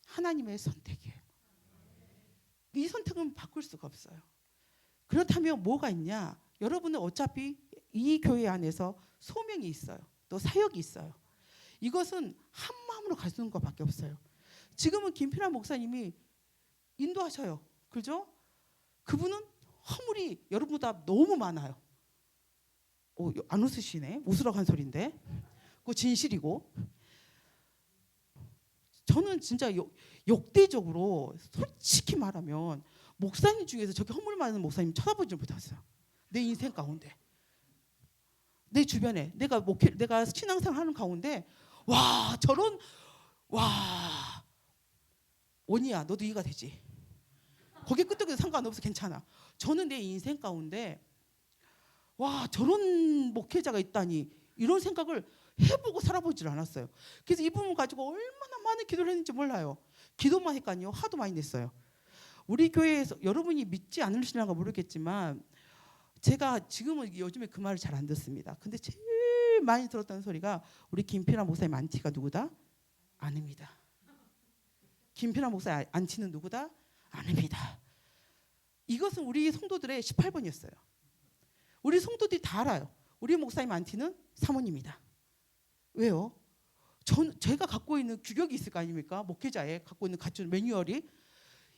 하나님의 선택이에요. 이 선택은 바꿀 수가 없어요. 그렇다면 뭐가 있냐? 여러분은 어차피 이 교회 안에서 소명이 있어요. 또 사역이 있어요. 이것은 한 마음으로 갈 수 있는 것밖에 없어요. 지금은 김필환 목사님이 인도하셔요. 그죠? 그분은 허물이 여러분보다 너무 많아요. 안 웃으시네. 웃으라고 한 소리인데. 그거 진실이고. 저는 진짜 역대적으로 솔직히 말하면 목사님 중에서 저렇게 허물 많은 목사님 쳐다보지 못했어요. 내 인생 가운데. 내 주변에 내가 신앙생활 하는 가운데 원이야 너도 이해가 되지. 거기 끄떡여도 상관없어 괜찮아. 저는 내 인생 가운데 저런 목회자가 있다니 이런 생각을 해보고 살아보질 않았어요. 그래서 이 부분 가지고 얼마나 많은 기도를 했는지 몰라요. 기도만 했거니요. 화도 많이 냈어요. 우리 교회에서 여러분이 믿지 않으시려나 모르겠지만 제가 지금은 요즘에 그 말을 잘 안 듣습니다. 근데 제일 많이 들었던 소리가 우리 김필환 목사님 안티가 누구다? 아닙니다. 김필환 목사님 안티는 누구다? 아닙니다. 이것은 우리 성도들의 18번이었어요. 우리 성도들이 다 알아요. 우리 목사님 안티는 사모님이다. 왜요? 제가 갖고 있는 규격이 있을 거 아닙니까? 목회자에 갖고 있는 갖춘 매뉴얼이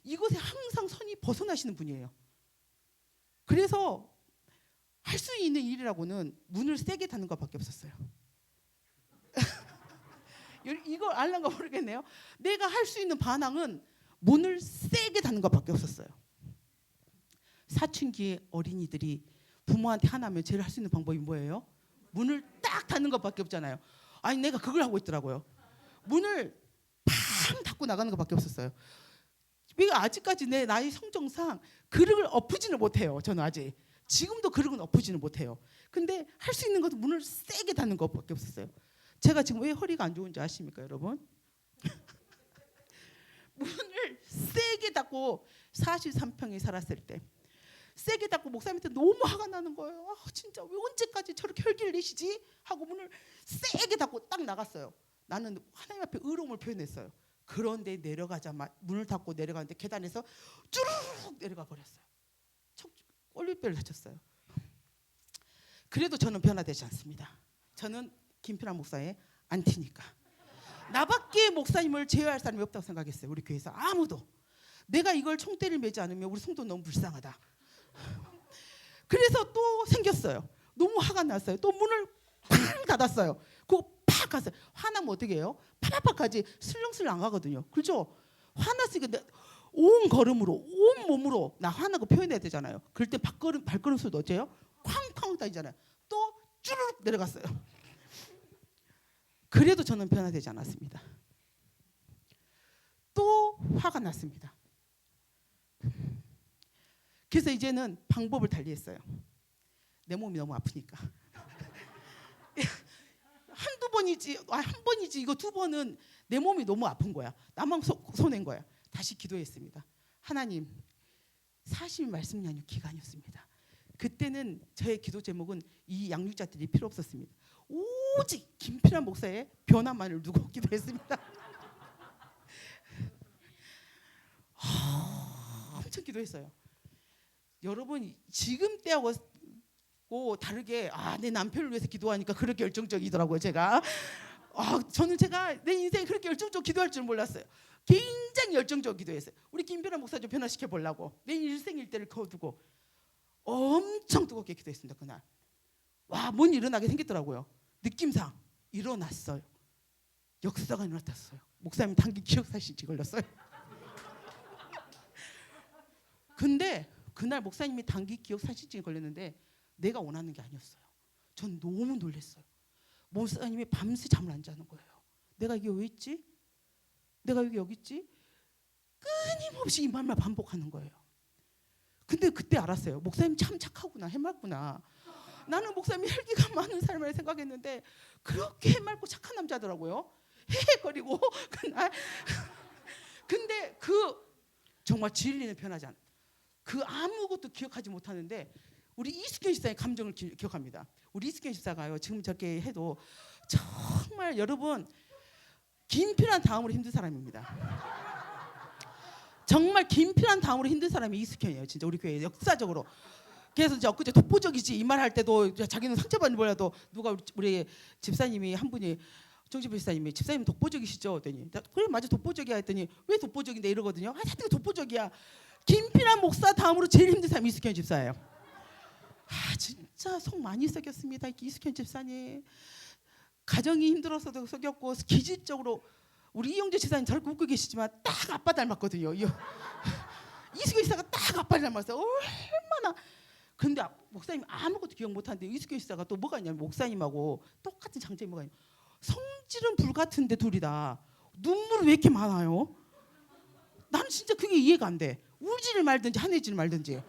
이것에 항상 선이 벗어나시는 분이에요. 그래서 할 수 있는 일이라고는 문을 세게 닫는 것밖에 없었어요. 이걸 알란가 모르겠네요. 내가 할 수 있는 반항은 문을 세게 닫는 것밖에 없었어요. 사춘기 어린이들이 부모한테 화나면 제일 할 수 있는 방법이 뭐예요? 문을 딱 닫는 것밖에 없잖아요. 아니 내가 그걸 하고 있더라고요. 문을 팡 닫고 나가는 것밖에 없었어요. 왜가 아직까지 내 나이 성정상 그릇을 엎으지는 못해요. 저는 아직 지금도 그릇은 엎으지는 못해요. 근데 할 수 있는 것은 문을 세게 닫는 것밖에 없었어요. 제가 지금 왜 허리가 안 좋은지 아십니까, 여러분? 문을 세게 닫고 43평에 살았을 때 세게 닫고 목사님한테 너무 화가 나는 거예요. 아, 진짜 왜 언제까지 저렇게 혈기를 내시지? 하고 문을 세게 닫고 딱 나갔어요. 나는 하나님 앞에 의로움을 표현했어요. 그런데 내려가자마자 문을 닫고 내려가는데 계단에서 쭈르륵 내려가 버렸어요. 꼴리뼈를 다쳤어요. 그래도 저는 변화되지 않습니다. 저는 김필환 목사의 안티니까. 나밖에 목사님을 제어할 사람이 없다고 생각했어요. 우리 교회에서 아무도. 내가 이걸 총대를 매지 않으면 우리 성도 너무 불쌍하다. 그래서 또 생겼어요. 너무 화가 났어요. 또 문을 팡 닫았어요. 그거 팍 갔어요. 화나면 어떻게 해요? 파파파까지 슬렁슬렁 안 가거든요. 그렇죠? 화났으니까 온 걸음으로 온 몸으로 나 화나고 표현해야 되잖아요. 그럴 때 발걸음 소리도 어째요? 쾅쾅 다니잖아요. 또 쭈르륵 내려갔어요. 그래도 저는 변화되지 않았습니다. 또 화가 났습니다. 그래서 이제는 방법을 달리했어요. 내 몸이 너무 아프니까. 한두 번이지, 한 번이지 이거 두 번은 내 몸이 너무 아픈 거야. 나만 손해인 거야. 다시 기도했습니다. 하나님, 사심이 말씀이 아니고 기간이었습니다. 그때는 저의 기도 제목은 이 양육자들이 필요 없었습니다. 오직 김필환 목사의 변화만을 두고 기도했습니다. 엄청 기도했어요. 여러분 지금 때하고 다르게 내 남편을 위해서 기도하니까 그렇게 열정적이더라고요. 제가 저는 제가 내 인생에 그렇게 열정적으로 기도할 줄 몰랐어요. 굉장히 열정적으로 기도했어요. 우리 김필환 목사 좀 변화시켜 보려고 내 일생 일대를 거두고 엄청 뜨겁게 기도했습니다. 그날 뭔 일어나게 생겼더라고요. 느낌상 일어났어요. 역사가 일어났어요. 목사님 단기 기억사실증 걸렸어요. 근데 그날 목사님이 단기 기억사실증이 걸렸는데 내가 원하는 게 아니었어요. 전 너무 놀랐어요. 목사님이 밤새 잠을 안 자는 거예요. 내가 이게 왜 있지? 내가 여기 있지? 끊임없이 이 말만 반복하는 거예요. 근데 그때 알았어요. 목사님 참 착하구나, 해맑구나. 나는 목사님이 혈기가 많은 사람을 생각했는데 그렇게 해맑고 착한 남자더라고요. 헤헤거리고 그날. 근데 정말 진리는 변하지 않아. 아무것도 기억하지 못하는데 우리 이숙현 집사의 감정을 기억합니다. 우리 이숙현 집사가요. 지금 저렇게 해도 정말 여러분 김필환 다음으로 힘든 사람입니다. 정말 김필환 다음으로 힘든 사람이 이숙현이에요. 진짜 우리 교회 역사적으로. 그래서 이제 엊그제 독보적이지 이 말 할 때도 자기는 상처받는 몰라도 누가 우리 집사님이 한 분이 정지부 집사님이 집사님 독보적이시죠? 했더니 그래 맞아 독보적이야 했더니 왜 독보적인데 이러거든요. 하여튼 독보적이야. 김필환 목사 다음으로 제일 힘든 사람이 이숙현 집사예요. 진짜 속 많이 썩였습니다. 이숙현 집사님. 가정이 힘들어서도 썩였고 기질적으로 우리 이영재 집사님 저렇게 웃고 계시지만 딱 아빠 닮았거든요. 이숙현 집사가 딱 아빠 닮았어요. 얼마나. 근데 목사님 아무것도 기억 못하는데 이숙현 집사가 또 뭐가 있냐면 목사님하고 똑같은 장점이 뭐가 있냐면 성질은 불같은데 둘이 다 눈물이 왜 이렇게 많아요? 나는 진짜 그게 이해가 안 돼. 울지를 말든지 화내지를 말든지.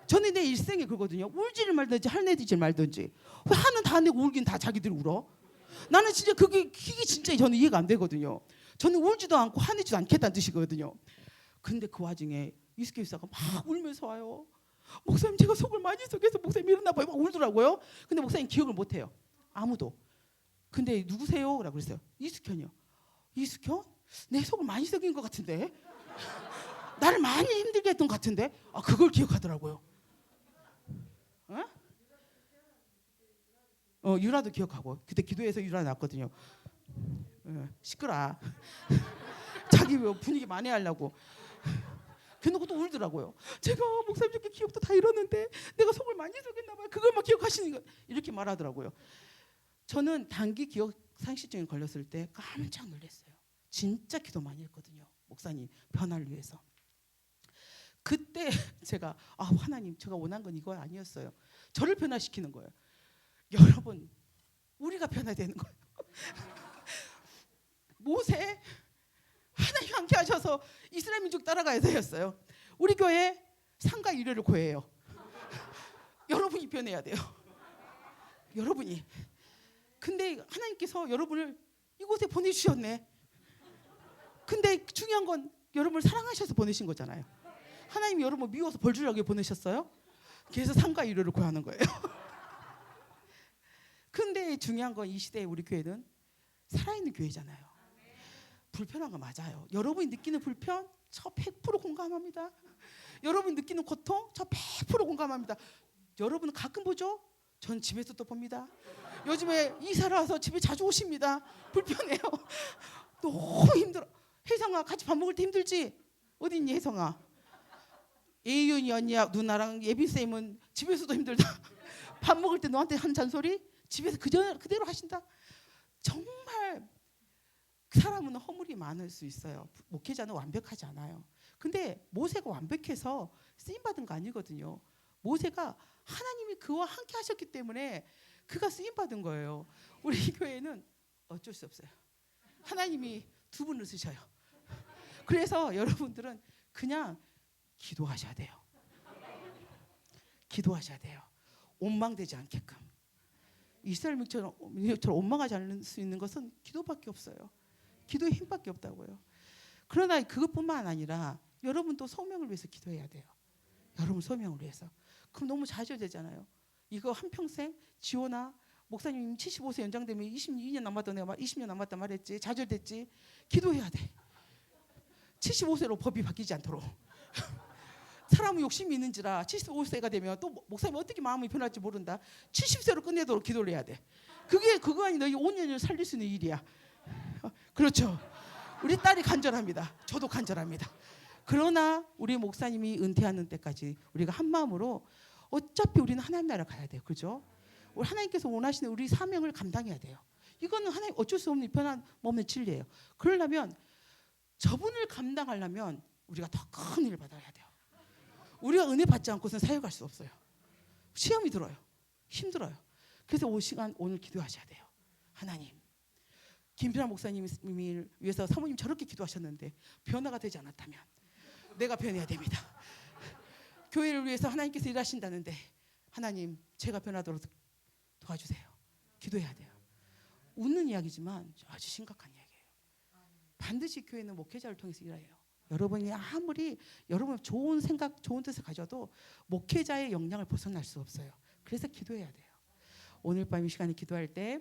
저는 내 일생에 그거든요. 울지를 말든지 화내지를 말든지. 왜 화는 다 내고 울긴 다 자기들이 울어? 나는 진짜 그게 진짜 저는 이해가 안 되거든요. 저는 울지도 않고 화내지도 않겠다는 뜻이거든요. 근데 그 와중에 이숙현 집사가 막 울면서 와요. 목사님 제가 속을 많이 썩여서 목사님 일어나 봐요. 막 울더라고요. 근데 목사님 기억을 못 해요. 아무도. 근데 누구세요? 라고 그랬어요. 이숙현이요. 이숙현? 내 속을 많이 썩인 것 같은데. 나를 많이 힘들게 했던 것 같은데. 그걸 기억하더라고요. 유라도 기억하고 그때 기도해서 유라 났거든요. 시끄러. 자기 분위기 만회하려고. 그래놓고 또 울더라고요. 제가 목사님 저렇게 기억도 다 잃었는데 내가 속을 많이 썩였나 봐요. 그걸만 기억하시는 거 이렇게 말하더라고요. 저는 단기 기억 상실증에 걸렸을 때 깜짝 놀랐어요. 진짜 기도 많이 했거든요. 목사님 변화를 위해서. 그때 제가 하나님 제가 원한 건 이거 아니었어요. 저를 변화시키는 거예요. 여러분 우리가 변화되는 거예요. 모세 하나님 함께 하셔서 이스라엘 민족 따라가야 되었어요. 우리 교회 상가 1회를 구해요. 여러분이 변해야 돼요. 여러분이 근데 하나님께서 여러분을 이곳에 보내주셨네. 근데 중요한 건 여러분을 사랑하셔서 보내신 거잖아요. 하나님이 여러분 미워서 벌 주려고 보내셨어요? 그래서 상과 이루를 구하는 거예요. 근데 중요한 건 이 시대에 우리 교회는 살아있는 교회잖아요. 불편한 거 맞아요. 여러분이 느끼는 불편 저 100% 공감합니다. 여러분이 느끼는 고통 저 100% 공감합니다. 여러분은 가끔 보죠? 전 집에서 또 봅니다. 요즘에 이사를 와서 집에 자주 오십니다. 불편해요. 너무 힘들어. 혜성아 같이 밥 먹을 때 힘들지? 어디 있니 혜성아? 예윤이 언니야 누나랑 예빈쌤은 집에서도 힘들다. 밥 먹을 때 너한테 한 잔소리? 집에서 그대로 하신다. 정말 사람은 허물이 많을 수 있어요. 목회자는 완벽하지 않아요. 근데 모세가 완벽해서 쓰임받은 거 아니거든요. 모세가 하나님이 그와 함께 하셨기 때문에 그가 쓰임받은 거예요. 우리 교회는 어쩔 수 없어요. 하나님이 두 분을 쓰셔요. 그래서 여러분들은 그냥 기도하셔야 돼요. 기도하셔야 돼요. 원망되지 않게끔. 이스라엘 민족처럼 원망하지 않을 수 있는 것은 기도밖에 없어요. 기도의 힘밖에 없다고요. 그러나 그것뿐만 아니라 여러분도 소명을 위해서 기도해야 돼요. 여러분 소명을 위해서. 그럼 너무 좌절되잖아요. 이거 한평생 지원아 목사님 75세 연장되면 22년 남았다 내가 20년 남았다 말했지. 좌절됐지. 기도해야 돼. 75세로 법이 바뀌지 않도록. 사람은 욕심이 있는지라 75세가 되면 또 목사님이 어떻게 마음이 변할지 모른다. 70세로 끝내도록 기도를 해야 돼. 그거 아니 너희 5년을 살릴 수 있는 일이야. 그렇죠. 우리 딸이 간절합니다. 저도 간절합니다. 그러나 우리 목사님이 은퇴하는 때까지 우리가 한 마음으로 어차피 우리는 하나님 나라 가야 돼요. 그죠? 우리 하나님께서 원하시는 우리 사명을 감당해야 돼요. 이거는 하나님 어쩔 수 없는 변함없는 진리예요. 그러려면 저분을 감당하려면 우리가 더 큰 일을 받아야 돼요. 우리가 은혜 받지 않고서는 사역할 수 없어요. 시험이 들어요. 힘들어요. 그래서 오늘 기도하셔야 돼요. 하나님, 김필환 목사님을 위해서 사모님 저렇게 기도하셨는데 변화가 되지 않았다면 내가 변해야 됩니다. 교회를 위해서 하나님께서 일하신다는데 하나님 제가 변하도록 도와주세요. 기도해야 돼요. 웃는 이야기지만 아주 심각한 이야기예요. 반드시 교회는 목회자를 통해서 일해요. 여러분이 아무리 여러분 좋은 생각, 좋은 뜻을 가져도 목회자의 역량을 벗어날 수 없어요. 그래서 기도해야 돼요. 오늘 밤 이 시간에 기도할 때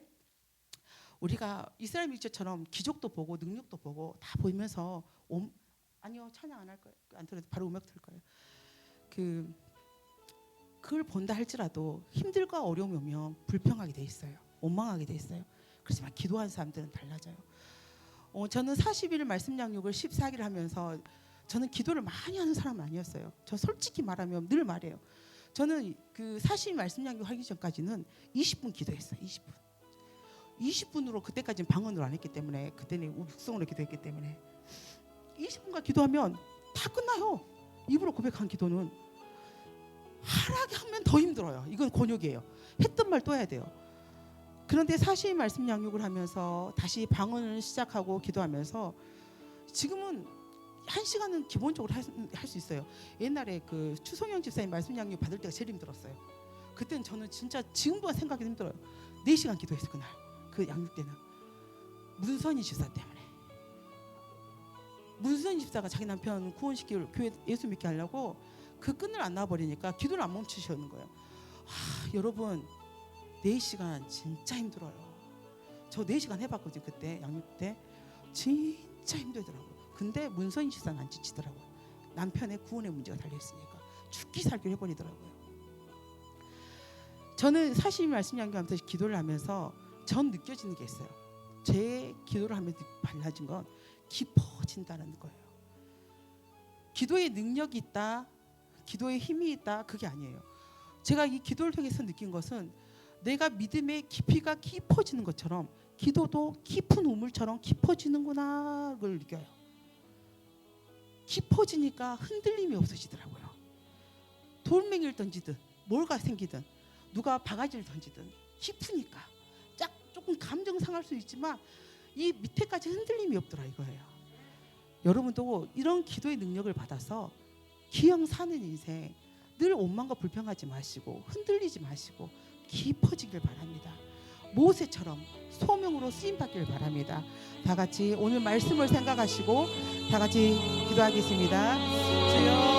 우리가 이스라엘 민족처럼 기적도 보고 능력도 보고 다 보면서 아니요 찬양 안 할 거예요. 안 들어도 바로 음악 틀 거예요. 그걸 본다 할지라도 힘들고 어려움이 오면 불평하게 돼 있어요. 원망하게 돼 있어요. 그렇지만 기도하는 사람들은 달라져요. 저는 40일 말씀 양육을 14기를 하면서 저는 기도를 많이 하는 사람은 아니었어요. 저 솔직히 말하면 늘 말해요. 저는 그 40일 말씀 양육 하기 전까지는 20분 기도했어요. 20분으로 그때까지는 방언으로 안 했기 때문에 그때는 육성으로 기도했기 때문에 20분간 기도하면 다 끝나요. 입으로 고백한 기도는 하라게 하면 더 힘들어요. 이건 곤욕이에요. 했던 말 또 해야 돼요. 그런데 40일 말씀 양육을 하면서 다시 방언을 시작하고 기도하면서 지금은 1시간은 기본적으로 할 수 있어요. 옛날에 그 추성영 집사님 말씀 양육 받을 때가 제일 힘들었어요. 그때는 저는 진짜 지금보다 생각이 힘들어요. 4시간 기도했어요. 그날 그 양육 때는 문선희 집사 때문에. 문선희 집사가 자기 남편 구원시키고 교회 예수 믿게 하려고 그 끈을 안 놔버리니까 기도를 안 멈추시는 거예요. 여러분 4시간 진짜 힘들어요. 저 4시간 해봤거든요. 그때 양육 때 진짜 힘들더라고요. 근데 문선희 집사는 안 지치더라고요. 남편의 구원의 문제가 달려있으니까 죽기 살기를 해버리더라고요. 저는 40일 말씀 양육하면서 기도를 하면서 전 느껴지는 게 있어요. 제 기도를 하면서 달라진 건 깊어진다는 거예요. 기도의 능력이 있다, 기도의 힘이 있다, 그게 아니에요. 제가 이 기도를 통해서 느낀 것은 내가 믿음의 깊이가 깊어지는 것처럼 기도도 깊은 우물처럼 깊어지는구나 그걸 느껴요. 깊어지니까 흔들림이 없어지더라고요. 돌멩이를 던지든 뭘가 생기든 누가 바가지를 던지든 깊으니까 조금 감정 상할 수 있지만 이 밑에까지 흔들림이 없더라 이거예요. 여러분도 이런 기도의 능력을 받아서 기왕 사는 인생 늘 원망과 불평하지 마시고 흔들리지 마시고 깊어지길 바랍니다. 모세처럼 소명으로 쓰임 받기를 바랍니다. 다 같이 오늘 말씀을 생각하시고 다 같이 기도하겠습니다. 주여